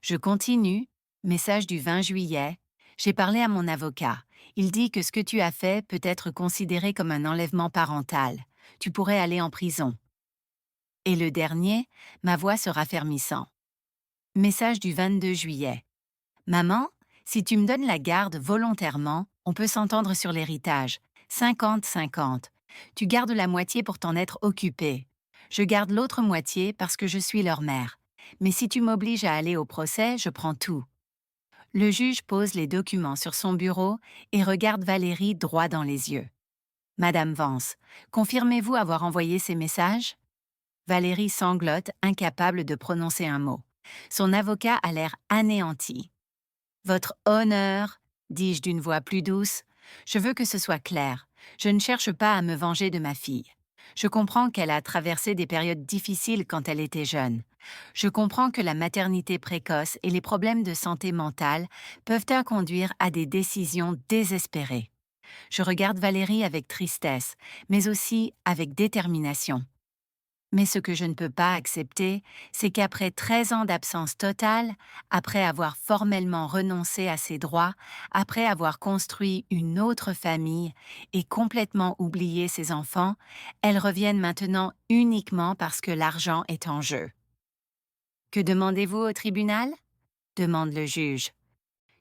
Je continue. Message du 20 juillet. J'ai parlé à mon avocat. Il dit que ce que tu as fait peut être considéré comme un enlèvement parental. Tu pourrais aller en prison. Et le dernier, ma voix se raffermissant. Message du 22 juillet. Maman, si tu me donnes la garde volontairement, on peut s'entendre sur l'héritage. 50-50. Tu gardes la moitié pour t'en être occupée. Je garde l'autre moitié parce que je suis leur mère. Mais si tu m'obliges à aller au procès, je prends tout. Le juge pose les documents sur son bureau et regarde Valérie droit dans les yeux. Madame Vance, confirmez-vous avoir envoyé ces messages? Valérie sanglote, incapable de prononcer un mot. Son avocat a l'air anéanti. Votre honneur, dis-je d'une voix plus douce, je veux que ce soit clair. Je ne cherche pas à me venger de ma fille. Je comprends qu'elle a traversé des périodes difficiles quand elle était jeune. Je comprends que la maternité précoce et les problèmes de santé mentale peuvent la conduire à des décisions désespérées. Je regarde Valérie avec tristesse, mais aussi avec détermination. Mais ce que je ne peux pas accepter, c'est qu'après 13 ans d'absence totale, après avoir formellement renoncé à ses droits, après avoir construit une autre famille et complètement oublié ses enfants, elle revienne maintenant uniquement parce que l'argent est en jeu. Que demandez-vous au tribunal? Demande le juge.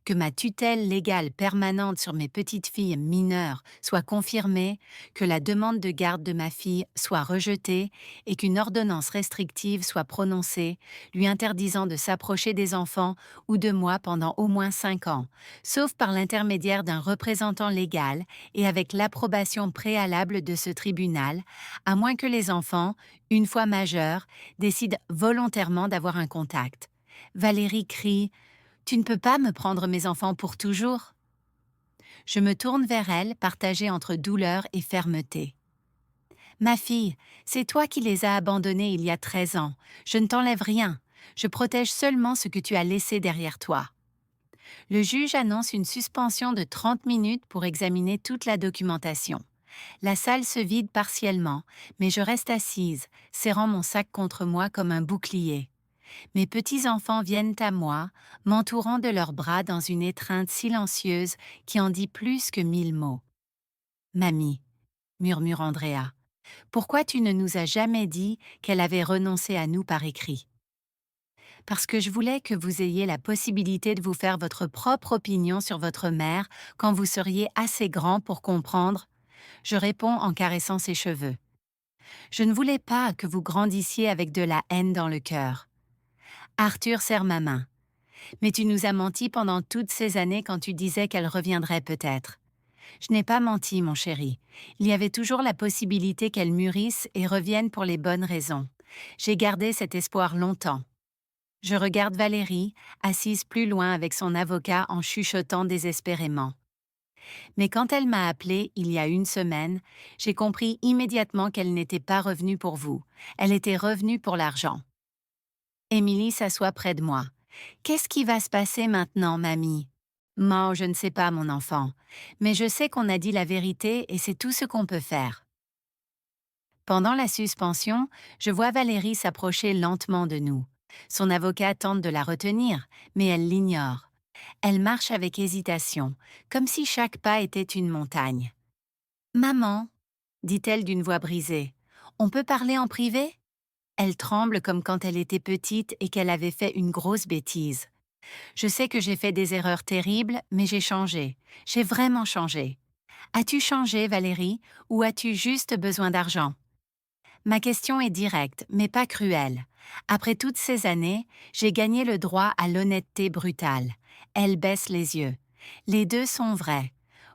Que ma tutelle légale permanente sur mes petites filles mineures soit confirmée, que la demande de garde de ma fille soit rejetée et qu'une ordonnance restrictive soit prononcée, lui interdisant de s'approcher des enfants ou de moi pendant au moins 5 ans, sauf par l'intermédiaire d'un représentant légal et avec l'approbation préalable de ce tribunal, à moins que les enfants, une fois majeurs, décident volontairement d'avoir un contact. Valérie crie: tu ne peux pas me prendre mes enfants pour toujours. Je me tourne vers elle, partagée entre douleur et fermeté. Ma fille, c'est toi qui les as abandonnés il y a 13 ans. Je ne t'enlève rien. Je protège seulement ce que tu as laissé derrière toi. Le juge annonce une suspension de 30 minutes pour examiner toute la documentation. La salle se vide partiellement, mais je reste assise, serrant mon sac contre moi comme un bouclier. Mes petits-enfants viennent à moi, m'entourant de leurs bras dans une étreinte silencieuse qui en dit plus que 1000 mots. « Mamie, » murmure Andrea, « pourquoi tu ne nous as jamais dit qu'elle avait renoncé à nous par écrit? » Parce que je voulais que vous ayez la possibilité de vous faire votre propre opinion sur votre mère quand vous seriez assez grand pour comprendre. Je réponds en caressant ses cheveux. Je ne voulais pas que vous grandissiez avec de la haine dans le cœur. Arthur serre ma main. Mais tu nous as menti pendant toutes ces années quand tu disais qu'elle reviendrait peut-être. Je n'ai pas menti, mon chéri. Il y avait toujours la possibilité qu'elles mûrissent et reviennent pour les bonnes raisons. J'ai gardé cet espoir longtemps. Je regarde Valérie, assise plus loin avec son avocat en chuchotant désespérément. Mais quand elle m'a appelé il y a une semaine, j'ai compris immédiatement qu'elle n'était pas revenue pour vous. Elle était revenue pour l'argent. Émilie s'assoit près de moi. Qu'est-ce qui va se passer maintenant, mamie? Moi, je ne sais pas, mon enfant. Mais je sais qu'on a dit la vérité et c'est tout ce qu'on peut faire. Pendant la suspension, je vois Valérie s'approcher lentement de nous. Son avocat tente de la retenir, mais elle l'ignore. Elle marche avec hésitation, comme si chaque pas était une montagne. Maman, dit-elle d'une voix brisée, on peut parler en privé? Elle tremble comme quand elle était petite et qu'elle avait fait une grosse bêtise. Je sais que j'ai fait des erreurs terribles, mais j'ai changé. J'ai vraiment changé. As-tu changé, Valérie, ou as-tu juste besoin d'argent? Ma question est directe, mais pas cruelle. Après toutes ces années, j'ai gagné le droit à l'honnêteté brutale. Elle baisse les yeux. Les deux sont vrais.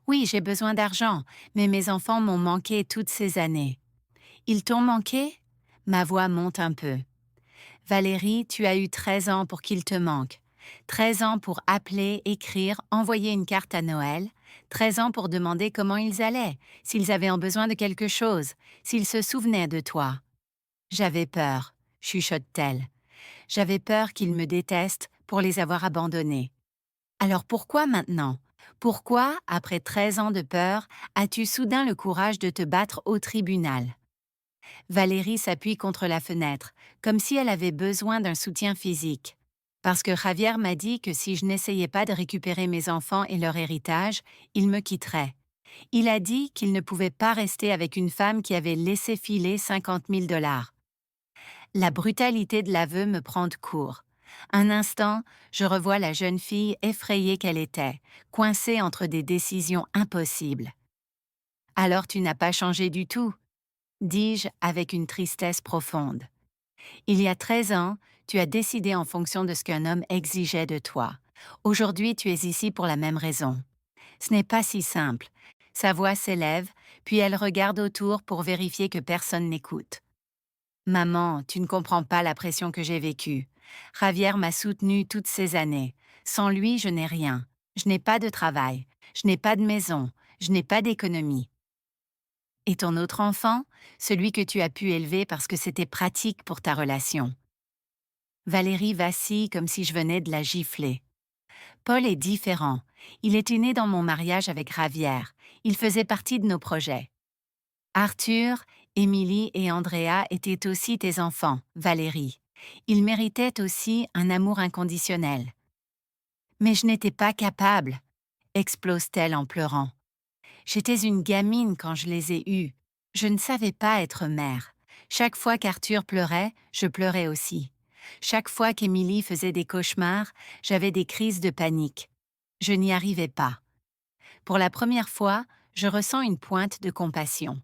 Oui, j'ai besoin d'argent, mais mes enfants m'ont manqué toutes ces années. Ils t'ont manqué? Ma voix monte un peu. Valérie, tu as eu 13 ans pour qu'il te manque. 13 ans pour appeler, écrire, envoyer une carte à Noël. 13 ans pour demander comment ils allaient, s'ils avaient en besoin de quelque chose, s'ils se souvenaient de toi. J'avais peur, chuchote-t-elle. J'avais peur qu'ils me détestent pour les avoir abandonnés. Alors pourquoi maintenant? Pourquoi, après 13 ans de peur, as-tu soudain le courage de te battre au tribunal? Valérie s'appuie contre la fenêtre, comme si elle avait besoin d'un soutien physique. Parce que Javier m'a dit que si je n'essayais pas de récupérer mes enfants et leur héritage, il me quitterait. Il a dit qu'il ne pouvait pas rester avec une femme qui avait laissé filer 50 000 $. La brutalité de l'aveu me prend de court. Un instant, je revois la jeune fille effrayée qu'elle était, coincée entre des décisions impossibles. Alors tu n'as pas changé du tout, dis-je avec une tristesse profonde. Il y a 13 ans, tu as décidé en fonction de ce qu'un homme exigeait de toi. Aujourd'hui, tu es ici pour la même raison. Ce n'est pas si simple. Sa voix s'élève, puis elle regarde autour pour vérifier que personne n'écoute. Maman, tu ne comprends pas la pression que j'ai vécue. Javier m'a soutenue toutes ces années. Sans lui, je n'ai rien. Je n'ai pas de travail. Je n'ai pas de maison. Je n'ai pas d'économie. Et ton autre enfant, celui que tu as pu élever parce que c'était pratique pour ta relation. Valérie vacille comme si je venais de la gifler. Paul est différent. Il était né dans mon mariage avec Javier. Il faisait partie de nos projets. Arthur, Émilie et Andrea étaient aussi tes enfants, Valérie. Ils méritaient aussi un amour inconditionnel. Mais je n'étais pas capable, explose-t-elle en pleurant. J'étais une gamine quand je les ai eus. Je ne savais pas être mère. Chaque fois qu'Arthur pleurait, je pleurais aussi. Chaque fois qu'Émilie faisait des cauchemars, j'avais des crises de panique. Je n'y arrivais pas. Pour la première fois, je ressens une pointe de compassion.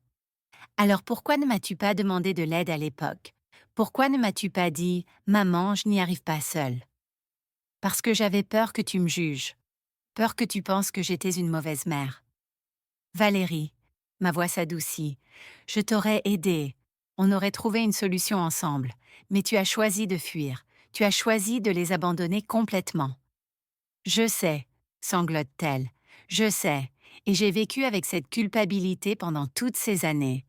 Alors pourquoi ne m'as-tu pas demandé de l'aide à l'époque? Pourquoi ne m'as-tu pas dit « Maman, je n'y arrive pas seule ?» Parce que j'avais peur que tu me juges. Peur que tu penses que j'étais une mauvaise mère. Valérie, ma voix s'adoucit, je t'aurais aidée. On aurait trouvé une solution ensemble, mais tu as choisi de fuir. Tu as choisi de les abandonner complètement. Je sais, sanglote-t-elle, je sais, et j'ai vécu avec cette culpabilité pendant toutes ces années.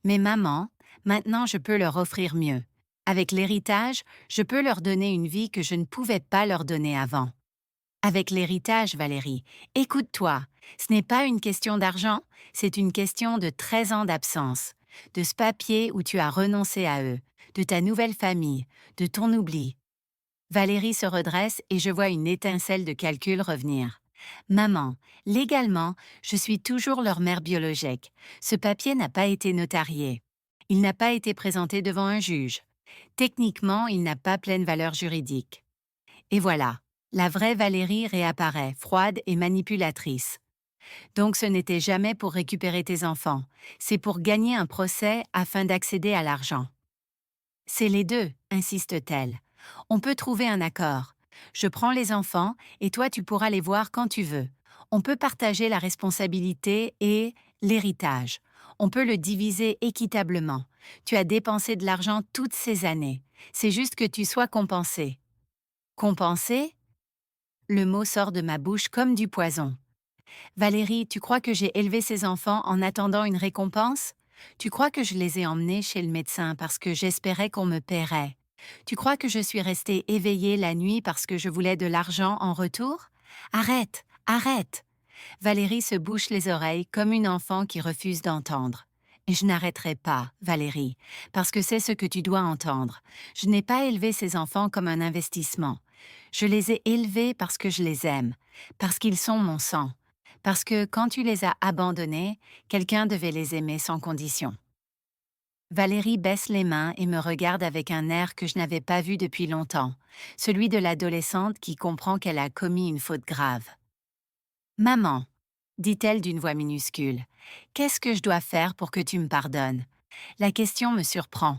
Mais maman, maintenant je peux leur offrir mieux. Avec l'héritage, je peux leur donner une vie que je ne pouvais pas leur donner avant. Avec l'héritage, Valérie, écoute-toi, ce n'est pas une question d'argent, c'est une question de 13 ans d'absence, de ce papier où tu as renoncé à eux, de ta nouvelle famille, de ton oubli. Valérie se redresse et je vois une étincelle de calcul revenir. Maman, légalement, je suis toujours leur mère biologique. Ce papier n'a pas été notarié. Il n'a pas été présenté devant un juge. Techniquement, il n'a pas pleine valeur juridique. Et voilà, la vraie Valérie réapparaît, froide et manipulatrice. Donc ce n'était jamais pour récupérer tes enfants, c'est pour gagner un procès afin d'accéder à l'argent. C'est les deux, insiste-t-elle. On peut trouver un accord. Je prends les enfants et toi tu pourras les voir quand tu veux. On peut partager la responsabilité et l'héritage. On peut le diviser équitablement. Tu as dépensé de l'argent toutes ces années. C'est juste que tu sois compensé. Compensé? Le mot sort de ma bouche comme du poison. Valérie, tu crois que j'ai élevé ces enfants en attendant une récompense? Tu crois que je les ai emmenés chez le médecin parce que j'espérais qu'on me paierait? Tu crois que je suis restée éveillée la nuit parce que je voulais de l'argent en retour? Arrête, arrête! Valérie se bouche les oreilles comme une enfant qui refuse d'entendre. Et je n'arrêterai pas, Valérie, parce que c'est ce que tu dois entendre. Je n'ai pas élevé ces enfants comme un investissement. Je les ai élevés parce que je les aime, parce qu'ils sont mon sang, parce que quand tu les as abandonnés, quelqu'un devait les aimer sans condition. Valérie baisse les mains et me regarde avec un air que je n'avais pas vu depuis longtemps, celui de l'adolescente qui comprend qu'elle a commis une faute grave. Maman, dit-elle d'une voix minuscule, qu'est-ce que je dois faire pour que tu me pardonnes? La question me surprend.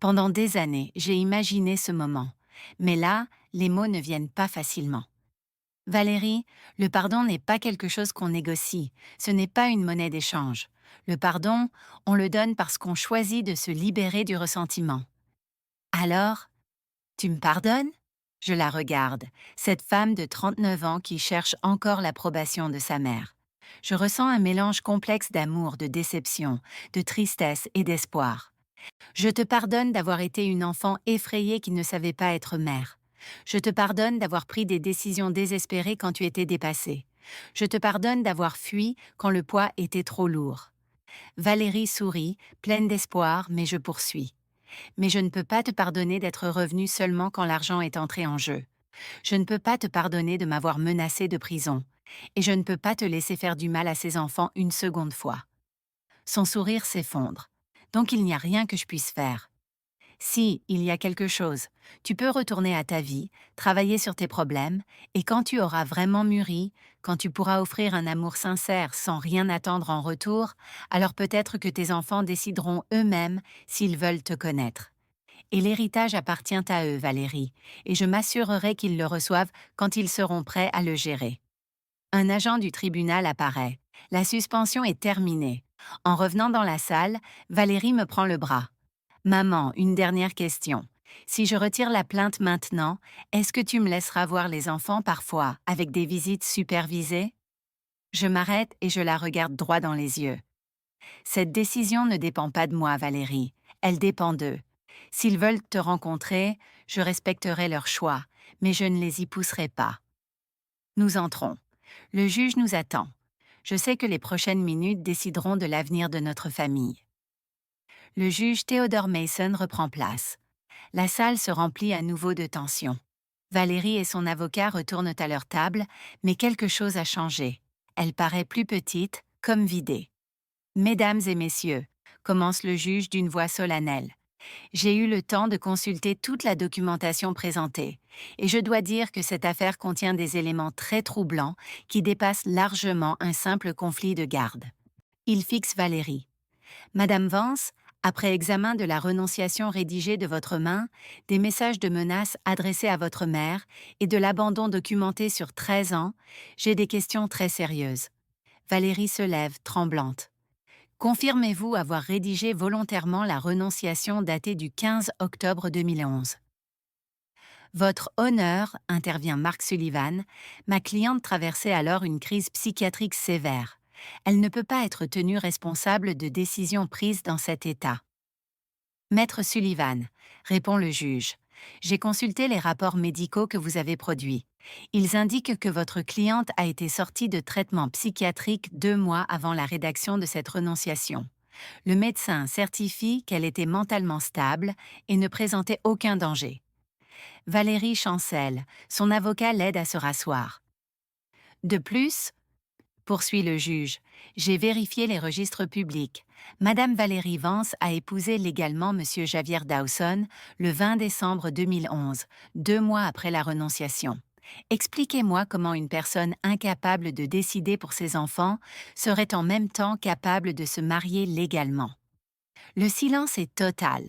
Pendant des années, j'ai imaginé ce moment. Mais là, les mots ne viennent pas facilement. Valérie, le pardon n'est pas quelque chose qu'on négocie, ce n'est pas une monnaie d'échange. Le pardon, on le donne parce qu'on choisit de se libérer du ressentiment. Alors, tu me pardonnes? Je la regarde, cette femme de 39 ans qui cherche encore l'approbation de sa mère. Je ressens un mélange complexe d'amour, de déception, de tristesse et d'espoir. Je te pardonne d'avoir été une enfant effrayée qui ne savait pas être mère. Je te pardonne d'avoir pris des décisions désespérées quand tu étais dépassée. Je te pardonne d'avoir fui quand le poids était trop lourd. Valérie sourit, pleine d'espoir, mais je poursuis. Mais je ne peux pas te pardonner d'être revenue seulement quand l'argent est entré en jeu. Je ne peux pas te pardonner de m'avoir menacée de prison. Et je ne peux pas te laisser faire du mal à ces enfants une seconde fois. Son sourire s'effondre. Donc il n'y a rien que je puisse faire. Si, il y a quelque chose. Tu peux retourner à ta vie, travailler sur tes problèmes, et quand tu auras vraiment mûri, quand tu pourras offrir un amour sincère sans rien attendre en retour, alors peut-être que tes enfants décideront eux-mêmes s'ils veulent te connaître. Et l'héritage appartient à eux, Valérie, et je m'assurerai qu'ils le reçoivent quand ils seront prêts à le gérer. Un agent du tribunal apparaît. La suspension est terminée. En revenant dans la salle, Valérie me prend le bras. Maman, une dernière question. Si je retire la plainte maintenant, est-ce que tu me laisseras voir les enfants parfois, avec des visites supervisées? Je m'arrête et je la regarde droit dans les yeux. Cette décision ne dépend pas de moi, Valérie. Elle dépend d'eux. S'ils veulent te rencontrer, je respecterai leur choix, mais je ne les y pousserai pas. Nous entrons. Le juge nous attend. Je sais que les prochaines minutes décideront de l'avenir de notre famille. Le juge Theodore Mason reprend place. La salle se remplit à nouveau de tension. Valérie et son avocat retournent à leur table, mais quelque chose a changé. Elle paraît plus petite, comme vidée. Mesdames et messieurs, commence le juge d'une voix solennelle. J'ai eu le temps de consulter toute la documentation présentée, et je dois dire que cette affaire contient des éléments très troublants qui dépassent largement un simple conflit de garde. Il fixe Valérie. Madame Vance, après examen de la renonciation rédigée de votre main, des messages de menaces adressés à votre mère et de l'abandon documenté sur 13 ans, j'ai des questions très sérieuses. Valérie se lève, tremblante. Confirmez-vous avoir rédigé volontairement la renonciation datée du 15 octobre 2011? Votre honneur, intervient Mark Sullivan, ma cliente traversait alors une crise psychiatrique sévère. Elle ne peut pas être tenue responsable de décisions prises dans cet état. Maître Sullivan, répond le juge, j'ai consulté les rapports médicaux que vous avez produits. Ils indiquent que votre cliente a été sortie de traitement psychiatrique 2 mois avant la rédaction de cette renonciation. Le médecin certifie qu'elle était mentalement stable et ne présentait aucun danger. Valérie chancelle, son avocat l'aide à se rasseoir. De plus, poursuit le juge, j'ai vérifié les registres publics. Madame Valérie Vance a épousé légalement Monsieur Javier Dawson le 20 décembre 2011, 2 mois après la renonciation. Expliquez-moi comment une personne incapable de décider pour ses enfants serait en même temps capable de se marier légalement. Le silence est total.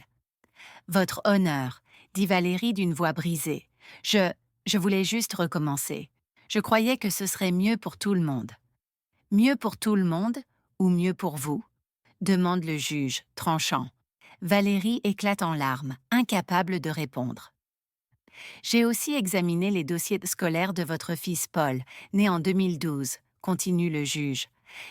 Votre honneur, dit Valérie d'une voix brisée. Je voulais juste recommencer. Je croyais que ce serait mieux pour tout le monde. Mieux pour tout le monde ou mieux pour vous? Demande le juge, tranchant. Valérie éclate en larmes, incapable de répondre. J'ai aussi examiné les dossiers scolaires de votre fils Paul, né en 2012, continue le juge.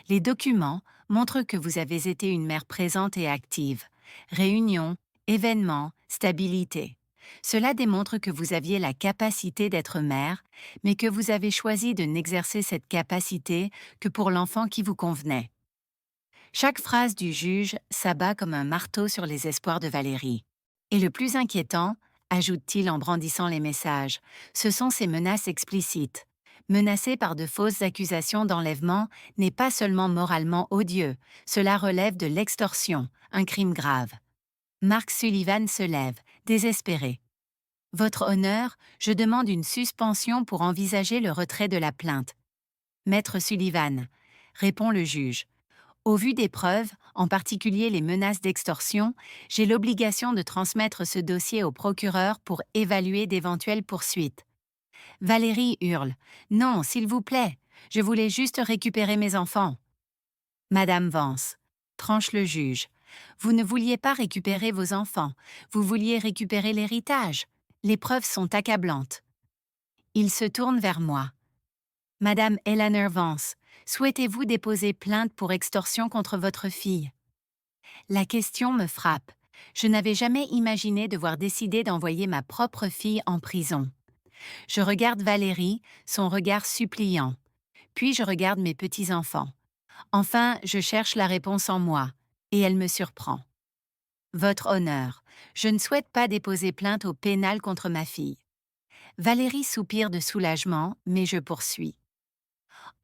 Les documents montrent que vous avez été une mère présente et active. Réunions, événements, stabilité. Cela démontre que vous aviez la capacité d'être mère, mais que vous avez choisi de n'exercer cette capacité que pour l'enfant qui vous convenait. Chaque phrase du juge s'abat comme un marteau sur les espoirs de Valérie. Et le plus inquiétant, ajoute-t-il en brandissant les messages, ce sont ces menaces explicites. Menacer par de fausses accusations d'enlèvement n'est pas seulement moralement odieux, cela relève de l'extorsion, un crime grave. Mark Sullivan se lève, désespéré. Votre honneur, je demande une suspension pour envisager le retrait de la plainte. Maître Sullivan, répond le juge. Au vu des preuves, en particulier les menaces d'extorsion, j'ai l'obligation de transmettre ce dossier au procureur pour évaluer d'éventuelles poursuites. Valérie hurle. Non, s'il vous plaît, je voulais juste récupérer mes enfants. Madame Vance, tranche le juge. Vous ne vouliez pas récupérer vos enfants, vous vouliez récupérer l'héritage. Les preuves sont accablantes. Il se tourne vers moi. Madame Eleanor Vance, souhaitez-vous déposer plainte pour extorsion contre votre fille? La question me frappe. Je n'avais jamais imaginé devoir décider d'envoyer ma propre fille en prison. Je regarde Valérie, son regard suppliant. Puis je regarde mes petits-enfants. Enfin, je cherche la réponse en moi, et elle me surprend. Votre honneur, je ne souhaite pas déposer plainte au pénal contre ma fille. Valérie soupire de soulagement, mais je poursuis.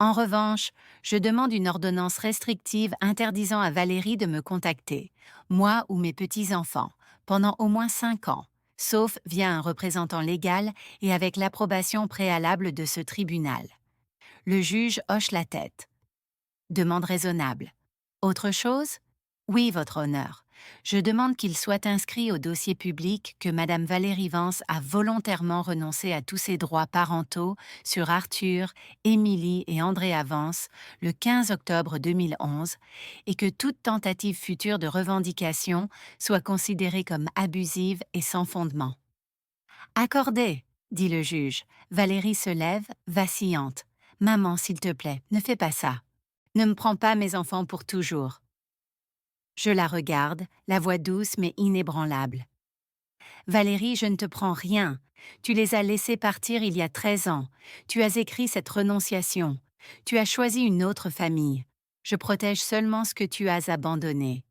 En revanche, je demande une ordonnance restrictive interdisant à Valérie de me contacter, moi ou mes petits-enfants, pendant au moins 5 ans, sauf via un représentant légal et avec l'approbation préalable de ce tribunal. Le juge hoche la tête. Demande raisonnable. Autre chose? Oui, Votre Honneur. Je demande qu'il soit inscrit au dossier public que Madame Valérie Vance a volontairement renoncé à tous ses droits parentaux sur Arthur, Émilie et Andrea Vance le 15 octobre 2011 et que toute tentative future de revendication soit considérée comme abusive et sans fondement. Accordé, dit le juge. Valérie se lève, vacillante. Maman, s'il te plaît, ne fais pas ça. Ne me prends pas mes enfants pour toujours. Je la regarde, la voix douce mais inébranlable. Valérie, je ne te prends rien. Tu les as laissés partir il y a 13 ans. Tu as écrit cette renonciation. Tu as choisi une autre famille. Je protège seulement ce que tu as abandonné.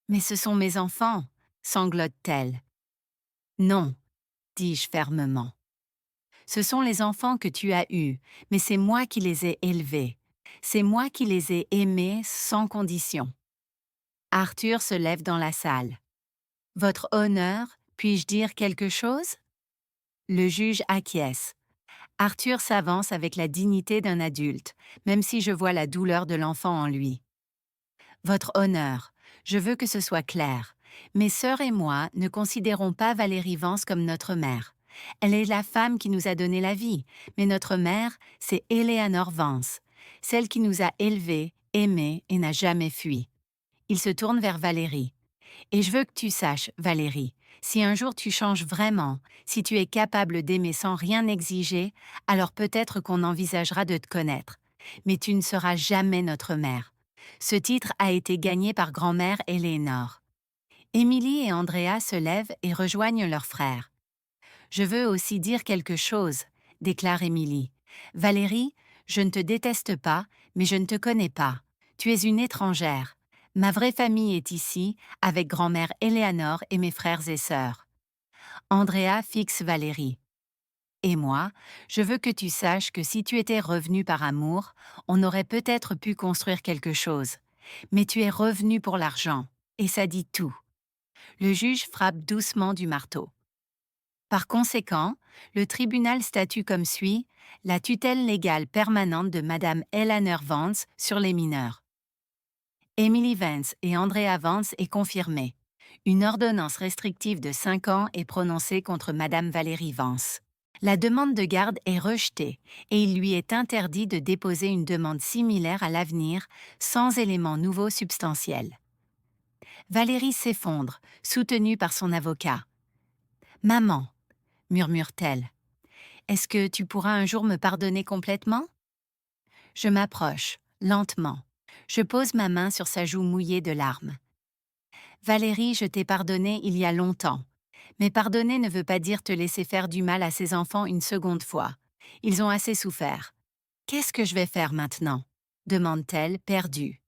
Mais ce sont mes enfants, sanglote-t-elle. Non, dis-je fermement. Ce sont les enfants que tu as eus, mais c'est moi qui les ai élevés. C'est moi qui les ai aimés sans condition. Arthur se lève dans la salle. Votre honneur, puis-je dire quelque chose? Le juge acquiesce. Arthur s'avance avec la dignité d'un adulte, même si je vois la douleur de l'enfant en lui. Votre honneur, je veux que ce soit clair. Mes sœurs et moi ne considérons pas Valérie Vance comme notre mère. Elle est la femme qui nous a donné la vie, mais notre mère, c'est Eleanor Vance, celle qui nous a élevés, aimés et n'a jamais fui. Il se tourne vers Valérie. Et je veux que tu saches, Valérie, si un jour tu changes vraiment, si tu es capable d'aimer sans rien exiger, alors peut-être qu'on envisagera de te connaître. Mais tu ne seras jamais notre mère. Ce titre a été gagné par grand-mère Éléonore. Émilie et Andrea se lèvent et rejoignent leur frère. Je veux aussi dire quelque chose, déclare Émilie. Valérie, je ne te déteste pas, mais je ne te connais pas. Tu es une étrangère. Ma vraie famille est ici, avec grand-mère Éléonore et mes frères et sœurs. Andrea fixe Valérie. Et moi, je veux que tu saches que si tu étais revenue par amour, on aurait peut-être pu construire quelque chose. Mais tu es revenue pour l'argent, et ça dit tout. Le juge frappe doucement du marteau. Par conséquent, le tribunal statue comme suit la tutelle légale permanente de Madame Eleanor Vance sur les mineurs. Emily Vance et Andrea Vance est confirmée. Une ordonnance restrictive de 5 ans est prononcée contre Madame Valérie Vance. La demande de garde est rejetée et il lui est interdit de déposer une demande similaire à l'avenir sans éléments nouveaux substantiels. Valérie s'effondre, soutenue par son avocat. Maman, murmure-t-elle, est-ce que tu pourras un jour me pardonner complètement? Je m'approche, lentement. Je pose ma main sur sa joue mouillée de larmes. Valérie, je t'ai pardonné il y a longtemps. Mais pardonner ne veut pas dire te laisser faire du mal à ces enfants une seconde fois. Ils ont assez souffert. Qu'est-ce que je vais faire maintenant? Demande-t-elle, perdue.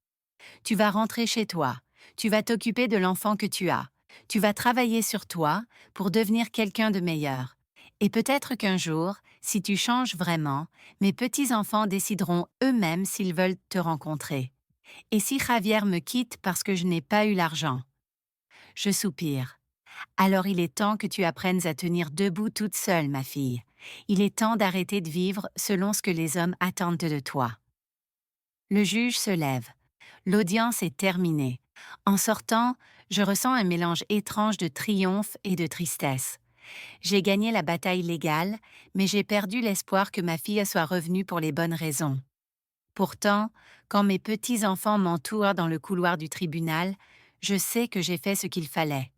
Tu vas rentrer chez toi. Tu vas t'occuper de l'enfant que tu as. Tu vas travailler sur toi pour devenir quelqu'un de meilleur. Et peut-être qu'un jour, si tu changes vraiment, mes petits-enfants décideront eux-mêmes s'ils veulent te rencontrer. Et si Javier me quitte parce que je n'ai pas eu l'argent? Je soupire. Alors il est temps que tu apprennes à tenir debout toute seule, ma fille. Il est temps d'arrêter de vivre selon ce que les hommes attendent de toi. Le juge se lève. L'audience est terminée. En sortant, je ressens un mélange étrange de triomphe et de tristesse. J'ai gagné la bataille légale, mais j'ai perdu l'espoir que ma fille soit revenue pour les bonnes raisons. Pourtant, quand mes petits-enfants m'entourent dans le couloir du tribunal, je sais que j'ai fait ce qu'il fallait.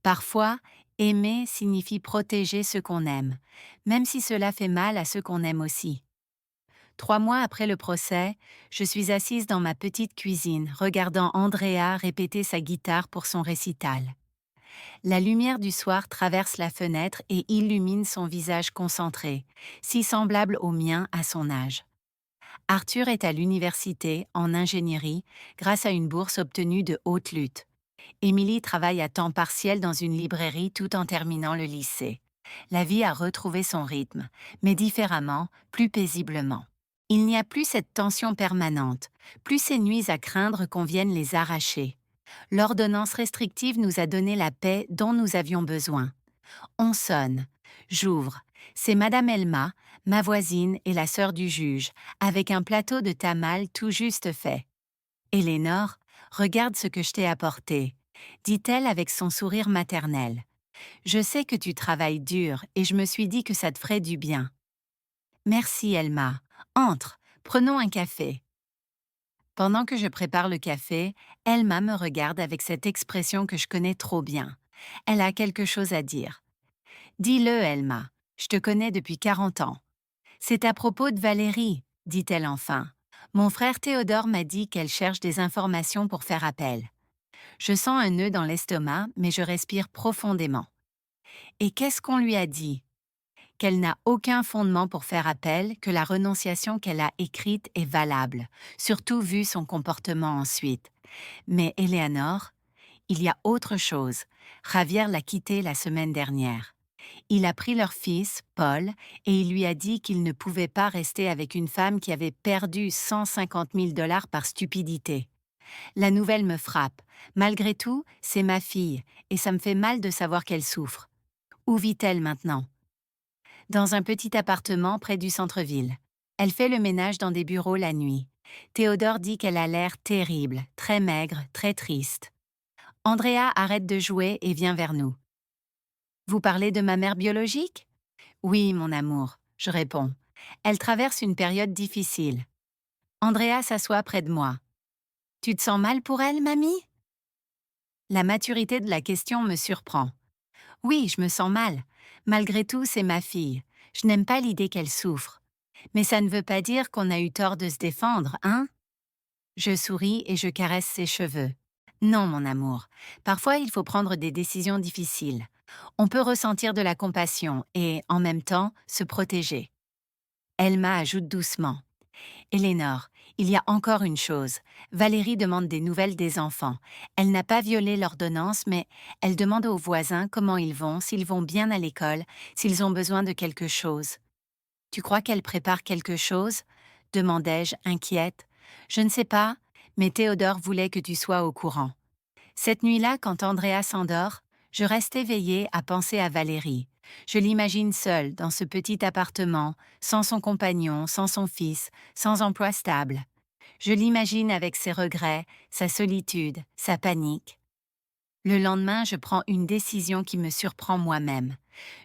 Parfois, aimer signifie protéger ceux qu'on aime, même si cela fait mal à ceux qu'on aime aussi. 3 mois après le procès, je suis assise dans ma petite cuisine, regardant Andrea répéter sa guitare pour son récital. La lumière du soir traverse la fenêtre et illumine son visage concentré, si semblable au mien à son âge. Arthur est à l'université, en ingénierie, grâce à une bourse obtenue de haute lutte. Émilie travaille à temps partiel dans une librairie tout en terminant le lycée. La vie a retrouvé son rythme, mais différemment, plus paisiblement. Il n'y a plus cette tension permanente, plus ces nuits à craindre qu'on vienne les arracher. L'ordonnance restrictive nous a donné la paix dont nous avions besoin. On sonne. J'ouvre. C'est Madame Elma, ma voisine et la sœur du juge, avec un plateau de tamal tout juste fait. Éléonore, regarde ce que je t'ai apporté, dit-elle avec son sourire maternel. Je sais que tu travailles dur et je me suis dit que ça te ferait du bien. Merci, Elma. Entre, prenons un café. Pendant que je prépare le café, Elma me regarde avec cette expression que je connais trop bien. Elle a quelque chose à dire. Dis-le, Elma. Je te connais depuis 40 ans. C'est à propos de Valérie, dit-elle enfin. Mon frère Théodore m'a dit qu'elle cherche des informations pour faire appel. Je sens un nœud dans l'estomac, mais je respire profondément. Et qu'est-ce qu'on lui a dit? Qu'elle n'a aucun fondement pour faire appel, que la renonciation qu'elle a écrite est valable, surtout vu son comportement ensuite. Mais Éléonore, il y a autre chose. Javier l'a quittée la semaine dernière. Il a pris leur fils, Paul, et il lui a dit qu'il ne pouvait pas rester avec une femme qui avait perdu 150 000 dollars par stupidité. La nouvelle me frappe. Malgré tout, c'est ma fille, et ça me fait mal de savoir qu'elle souffre. Où vit-elle maintenant? Dans un petit appartement près du centre-ville. Elle fait le ménage dans des bureaux la nuit. Théodore dit qu'elle a l'air terrible, très maigre, très triste. Andrea arrête de jouer et vient vers nous. Vous parlez de ma mère biologique? Oui, mon amour, je réponds. Elle traverse une période difficile. Andrea s'assoit près de moi. Tu te sens mal pour elle, mamie? La maturité de la question me surprend. Oui, je me sens mal. Malgré tout, c'est ma fille. Je n'aime pas l'idée qu'elle souffre. Mais ça ne veut pas dire qu'on a eu tort de se défendre, hein? Je souris et je caresse ses cheveux. Non, mon amour. Parfois, il faut prendre des décisions difficiles. On peut ressentir de la compassion et, en même temps, se protéger. Elma ajoute doucement. Éléonore, il y a encore une chose. Valérie demande des nouvelles des enfants. Elle n'a pas violé l'ordonnance, mais elle demande aux voisins comment ils vont, s'ils vont bien à l'école, s'ils ont besoin de quelque chose. Tu crois qu'elle prépare quelque chose? Demandai-je, inquiète. Je ne sais pas, mais Théodore voulait que tu sois au courant. Cette nuit-là, quand Andrea s'endort, je reste éveillée à penser à Valérie. Je l'imagine seule, dans ce petit appartement, sans son compagnon, sans son fils, sans emploi stable. Je l'imagine avec ses regrets, sa solitude, sa panique. Le lendemain, je prends une décision qui me surprend moi-même.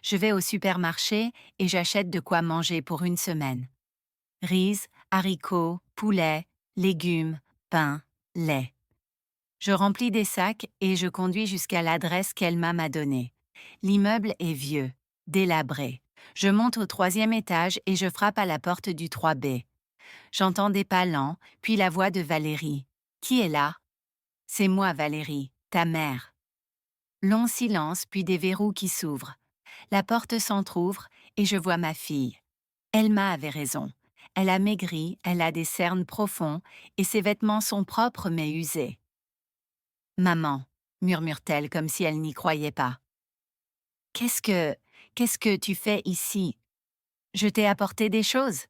Je vais au supermarché et j'achète de quoi manger pour une semaine. Riz, haricots, poulet, légumes, pain, lait. Je remplis des sacs et je conduis jusqu'à l'adresse qu'Elma m'a donnée. L'immeuble est vieux, délabré. Je monte au troisième étage et je frappe à la porte du 3B. J'entends des pas lents, puis la voix de Valérie. Qui est là? C'est moi, Valérie, ta mère. Long silence, puis des verrous qui s'ouvrent. La porte s'entr'ouvre et je vois ma fille. Elma avait raison. Elle a maigri, elle a des cernes profonds et ses vêtements sont propres mais usés. Maman, murmure-t-elle comme si elle n'y croyait pas. Qu'est-ce que. Qu'est-ce que tu fais ici? Je t'ai apporté des choses,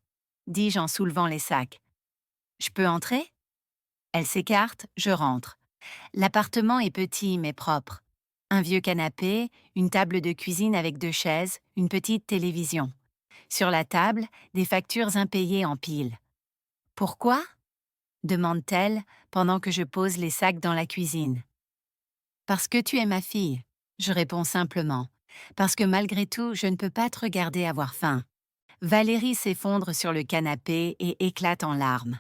dis-je en soulevant les sacs. Je peux entrer? Elle s'écarte, je rentre. L'appartement est petit mais propre. Un vieux canapé, une table de cuisine avec 2 chaises, une petite télévision. Sur la table, des factures impayées en pile. Pourquoi? Demande-t-elle pendant que je pose les sacs dans la cuisine. Parce que tu es ma fille, je réponds simplement. Parce que malgré tout, je ne peux pas te regarder avoir faim. Valérie s'effondre sur le canapé et éclate en larmes.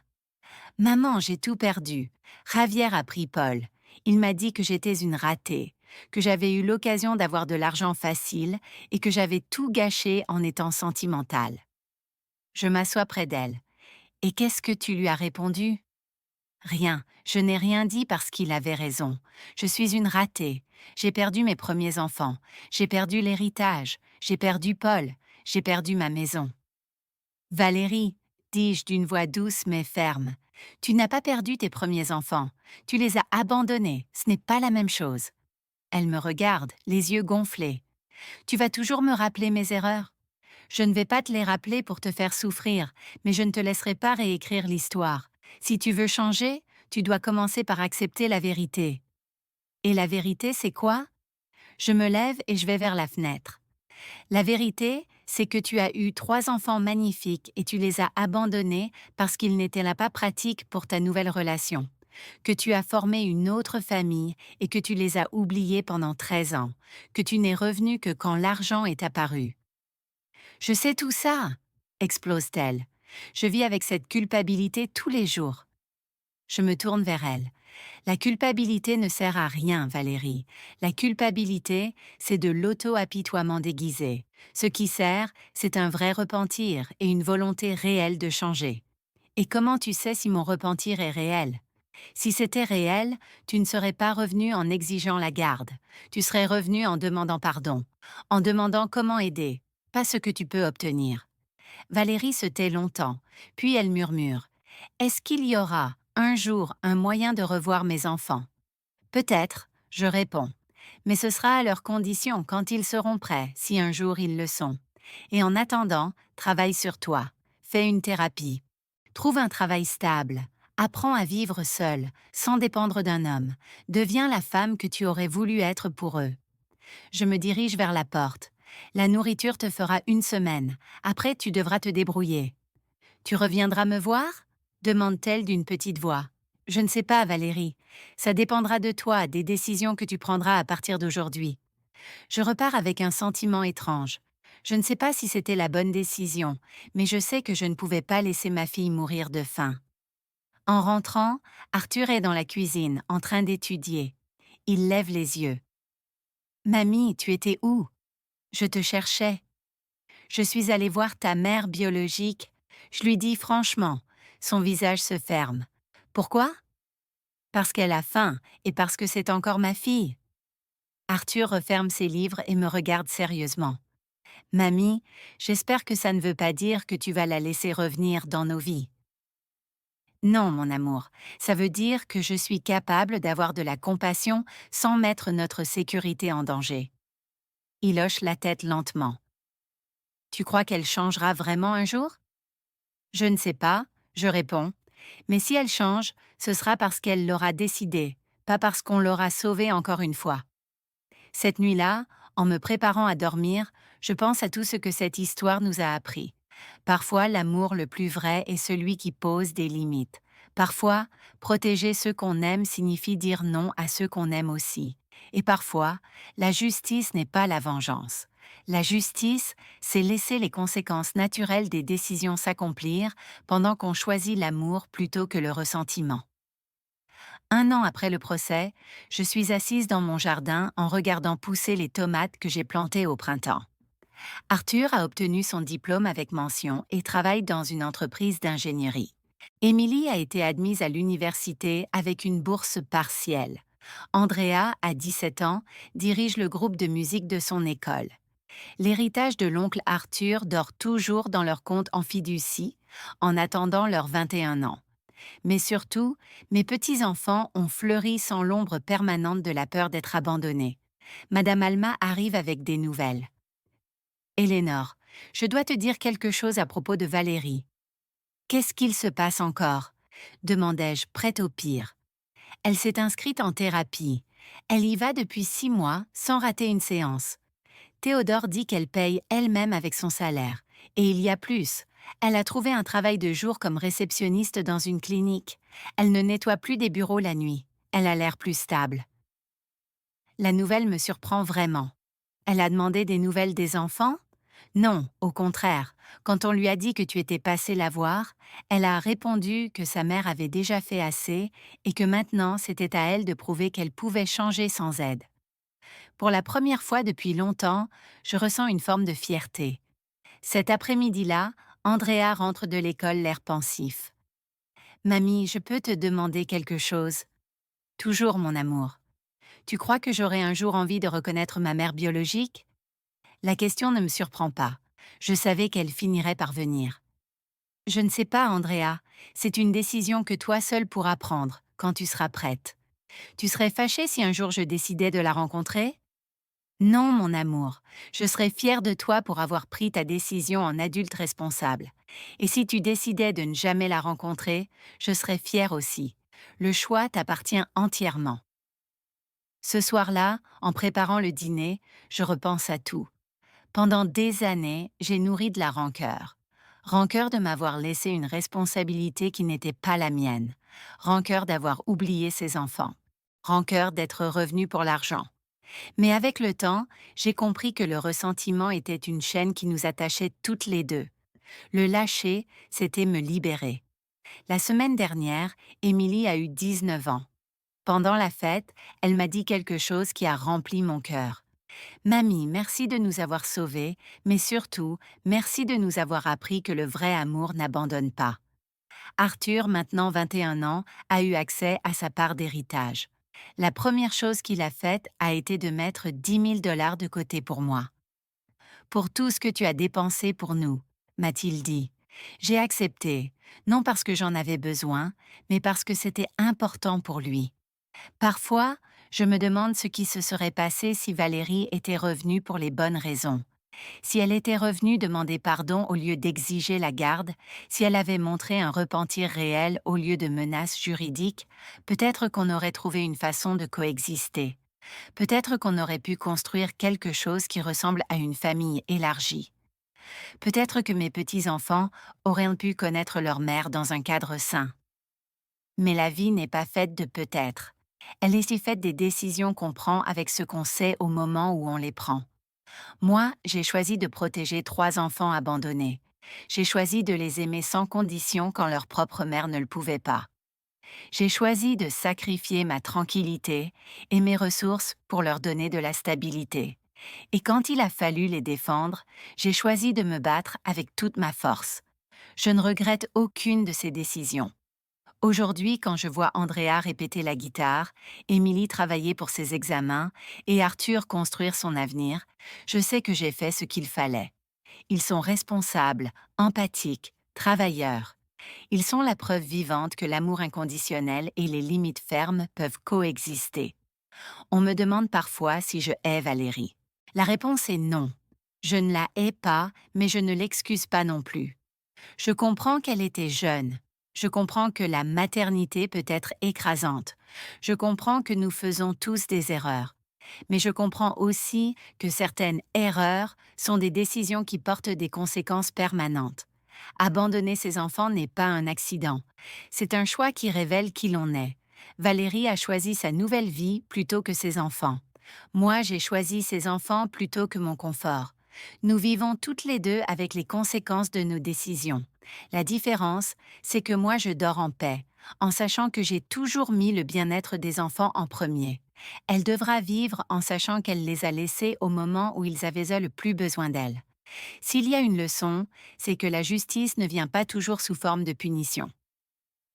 Maman, j'ai tout perdu. Javier a pris Paul. Il m'a dit que j'étais une ratée, que j'avais eu l'occasion d'avoir de l'argent facile et que j'avais tout gâché en étant sentimentale. Je m'assois près d'elle. Et qu'est-ce que tu lui as répondu? Rien, je n'ai rien dit parce qu'il avait raison. Je suis une ratée. J'ai perdu mes premiers enfants. J'ai perdu l'héritage. J'ai perdu Paul. J'ai perdu ma maison. Valérie, dis-je d'une voix douce mais ferme, tu n'as pas perdu tes premiers enfants. Tu les as abandonnés. Ce n'est pas la même chose. Elle me regarde, les yeux gonflés. Tu vas toujours me rappeler mes erreurs. Je ne vais pas te les rappeler pour te faire souffrir, mais je ne te laisserai pas réécrire l'histoire. Si tu veux changer, tu dois commencer par accepter la vérité. Et la vérité, c'est quoi? Je me lève et je vais vers la fenêtre. La vérité, c'est que tu as eu 3 enfants magnifiques et tu les as abandonnés parce qu'ils n'étaient là pas pratiques pour ta nouvelle relation. Que tu as formé une autre famille et que tu les as oubliés pendant 13 ans. Que tu n'es revenu que quand l'argent est apparu. Je sais tout ça, explose-t-elle. Je vis avec cette culpabilité tous les jours. Je me tourne vers elle. La culpabilité ne sert à rien, Valérie. La culpabilité, c'est de l'auto-apitoiement déguisé. Ce qui sert, c'est un vrai repentir et une volonté réelle de changer. Et comment tu sais si mon repentir est réel? Si c'était réel, tu ne serais pas revenu en exigeant la garde. Tu serais revenu en demandant pardon, en demandant comment aider, pas ce que tu peux obtenir. Valérie se tait longtemps, puis elle murmure. Est-ce qu'il y aura, un jour, un moyen de revoir mes enfants? Peut-être, je réponds. Mais ce sera à leurs conditions quand ils seront prêts, si un jour ils le sont. Et en attendant, travaille sur toi. Fais une thérapie. Trouve un travail stable. Apprends à vivre seule, sans dépendre d'un homme. Deviens la femme que tu aurais voulu être pour eux. Je me dirige vers la porte. La nourriture te fera une semaine. Après, tu devras te débrouiller. Tu reviendras me voir? Demande-t-elle d'une petite voix. Je ne sais pas, Valérie. Ça dépendra de toi, des décisions que tu prendras à partir d'aujourd'hui. Je repars avec un sentiment étrange. Je ne sais pas si c'était la bonne décision, mais je sais que je ne pouvais pas laisser ma fille mourir de faim. En rentrant, Arthur est dans la cuisine, en train d'étudier. Il lève les yeux. Mamie, tu étais où? Je te cherchais. Je suis allée voir ta mère biologique. Je lui dis franchement. Son visage se ferme. Pourquoi? Parce qu'elle a faim et parce que c'est encore ma fille. Arthur referme ses livres et me regarde sérieusement. Mamie, j'espère que ça ne veut pas dire que tu vas la laisser revenir dans nos vies. Non, mon amour, ça veut dire que je suis capable d'avoir de la compassion sans mettre notre sécurité en danger. Il hoche la tête lentement. Tu crois qu'elle changera vraiment un jour? Je ne sais pas, je réponds, mais si elle change, ce sera parce qu'elle l'aura décidé, pas parce qu'on l'aura sauvée encore une fois. Cette nuit-là, en me préparant à dormir, je pense à tout ce que cette histoire nous a appris. Parfois, l'amour le plus vrai est celui qui pose des limites. Parfois, protéger ceux qu'on aime signifie dire non à ceux qu'on aime aussi. Et parfois, la justice n'est pas la vengeance. La justice, c'est laisser les conséquences naturelles des décisions s'accomplir pendant qu'on choisit l'amour plutôt que le ressentiment. Un an après le procès, je suis assise dans mon jardin en regardant pousser les tomates que j'ai plantées au printemps. Arthur a obtenu son diplôme avec mention et travaille dans une entreprise d'ingénierie. Émilie a été admise à l'université avec une bourse partielle. Andrea, à 17 ans, dirige le groupe de musique de son école. L'héritage de l'oncle Arthur dort toujours dans leur compte en fiducie, en attendant leurs 21 ans. Mais surtout, mes petits-enfants ont fleuri sans l'ombre permanente de la peur d'être abandonnés. Madame Alma arrive avec des nouvelles. Éléonore, je dois te dire quelque chose à propos de Valérie. Qu'est-ce qu'il se passe encore demandai-je, prête au pire. Elle s'est inscrite en thérapie. Elle y va depuis 6 mois, sans rater une séance. Théodore dit qu'elle paye elle-même avec son salaire. Et il y a plus. Elle a trouvé un travail de jour comme réceptionniste dans une clinique. Elle ne nettoie plus des bureaux la nuit. Elle a l'air plus stable. La nouvelle me surprend vraiment. Elle a demandé des nouvelles des enfants? Non, au contraire. Quand on lui a dit que tu étais passé la voir, elle a répondu que sa mère avait déjà fait assez et que maintenant c'était à elle de prouver qu'elle pouvait changer sans aide. Pour la première fois depuis longtemps, je ressens une forme de fierté. Cet après-midi-là, Andrea rentre de l'école l'air pensif. Mamie, je peux te demander quelque chose? Toujours, mon amour. Tu crois que j'aurai un jour envie de reconnaître ma mère biologique? La question ne me surprend pas. Je savais qu'elle finirait par venir. Je ne sais pas, Andrea. C'est une décision que toi seule pourras prendre, quand tu seras prête. Tu serais fâchée si un jour je décidais de la rencontrer? Non, mon amour. Je serais fière de toi pour avoir pris ta décision en adulte responsable. Et si tu décidais de ne jamais la rencontrer, je serais fière aussi. Le choix t'appartient entièrement. Ce soir-là, en préparant le dîner, je repense à tout. Pendant des années, j'ai nourri de la rancœur. Rancœur de m'avoir laissé une responsabilité qui n'était pas la mienne. Rancœur d'avoir oublié ses enfants. Rancœur d'être revenu pour l'argent. Mais avec le temps, j'ai compris que le ressentiment était une chaîne qui nous attachait toutes les deux. Le lâcher, c'était me libérer. La semaine dernière, Émilie a eu 19 ans. Pendant la fête, elle m'a dit quelque chose qui a rempli mon cœur. Mamie, merci de nous avoir sauvés, mais surtout, merci de nous avoir appris que le vrai amour n'abandonne pas. Arthur, maintenant 21 ans, a eu accès à sa part d'héritage. La première chose qu'il a faite a été de mettre 10 000 $ de côté pour moi. Pour tout ce que tu as dépensé pour nous, m'a-t-il dit. J'ai accepté, non parce que j'en avais besoin, mais parce que c'était important pour lui. Parfois, je me demande ce qui se serait passé si Valérie était revenue pour les bonnes raisons. Si elle était revenue demander pardon au lieu d'exiger la garde, si elle avait montré un repentir réel au lieu de menaces juridiques, peut-être qu'on aurait trouvé une façon de coexister. Peut-être qu'on aurait pu construire quelque chose qui ressemble à une famille élargie. Peut-être que mes petits-enfants auraient pu connaître leur mère dans un cadre sain. Mais la vie n'est pas faite de peut-être. Elle est si faite des décisions qu'on prend avec ce qu'on sait au moment où on les prend. Moi, j'ai choisi de protéger 3 enfants abandonnés. J'ai choisi de les aimer sans condition quand leur propre mère ne le pouvait pas. J'ai choisi de sacrifier ma tranquillité et mes ressources pour leur donner de la stabilité. Et quand il a fallu les défendre, j'ai choisi de me battre avec toute ma force. Je ne regrette aucune de ces décisions. Aujourd'hui, quand je vois Andrea répéter la guitare, Émilie travailler pour ses examens et Arthur construire son avenir, je sais que j'ai fait ce qu'il fallait. Ils sont responsables, empathiques, travailleurs. Ils sont la preuve vivante que l'amour inconditionnel et les limites fermes peuvent coexister. On me demande parfois si je hais Valérie. La réponse est non. Je ne la hais pas, mais je ne l'excuse pas non plus. Je comprends qu'elle était jeune. Je comprends que la maternité peut être écrasante. Je comprends que nous faisons tous des erreurs. Mais je comprends aussi que certaines erreurs sont des décisions qui portent des conséquences permanentes. Abandonner ses enfants n'est pas un accident. C'est un choix qui révèle qui l'on est. Valérie a choisi sa nouvelle vie plutôt que ses enfants. Moi, j'ai choisi ces enfants plutôt que mon confort. Nous vivons toutes les deux avec les conséquences de nos décisions. La différence, c'est que moi, je dors en paix, en sachant que j'ai toujours mis le bien-être des enfants en premier. Elle devra vivre en sachant qu'elle les a laissés au moment où ils avaient le plus besoin d'elle. S'il y a une leçon, c'est que la justice ne vient pas toujours sous forme de punition.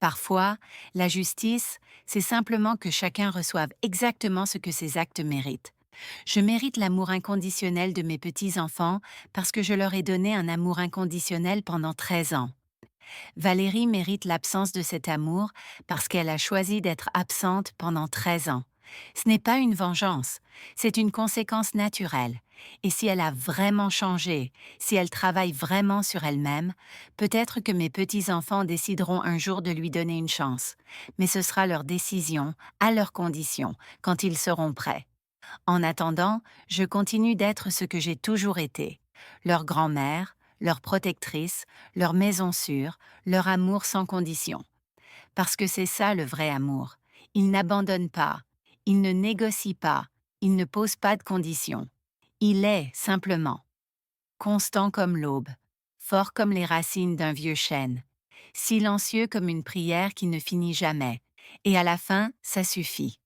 Parfois, la justice, c'est simplement que chacun reçoive exactement ce que ses actes méritent. Je mérite l'amour inconditionnel de mes petits-enfants parce que je leur ai donné un amour inconditionnel pendant 13 ans. Valérie mérite l'absence de cet amour parce qu'elle a choisi d'être absente pendant 13 ans. Ce n'est pas une vengeance, c'est une conséquence naturelle. Et si elle a vraiment changé, si elle travaille vraiment sur elle-même, peut-être que mes petits-enfants décideront un jour de lui donner une chance. Mais ce sera leur décision, à leurs conditions, quand ils seront prêts. En attendant, je continue d'être ce que j'ai toujours été. Leur grand-mère, leur protectrice, leur maison sûre, leur amour sans condition. Parce que c'est ça le vrai amour. Il n'abandonne pas, il ne négocie pas, il ne pose pas de conditions. Il est, simplement, constant comme l'aube, fort comme les racines d'un vieux chêne, silencieux comme une prière qui ne finit jamais, et à la fin, ça suffit.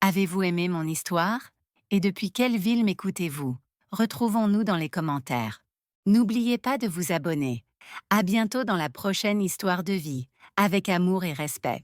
Avez-vous aimé mon histoire? Et depuis quelle ville m'écoutez-vous? Retrouvons-nous dans les commentaires. N'oubliez pas de vous abonner. À bientôt dans la prochaine histoire de vie, avec amour et respect.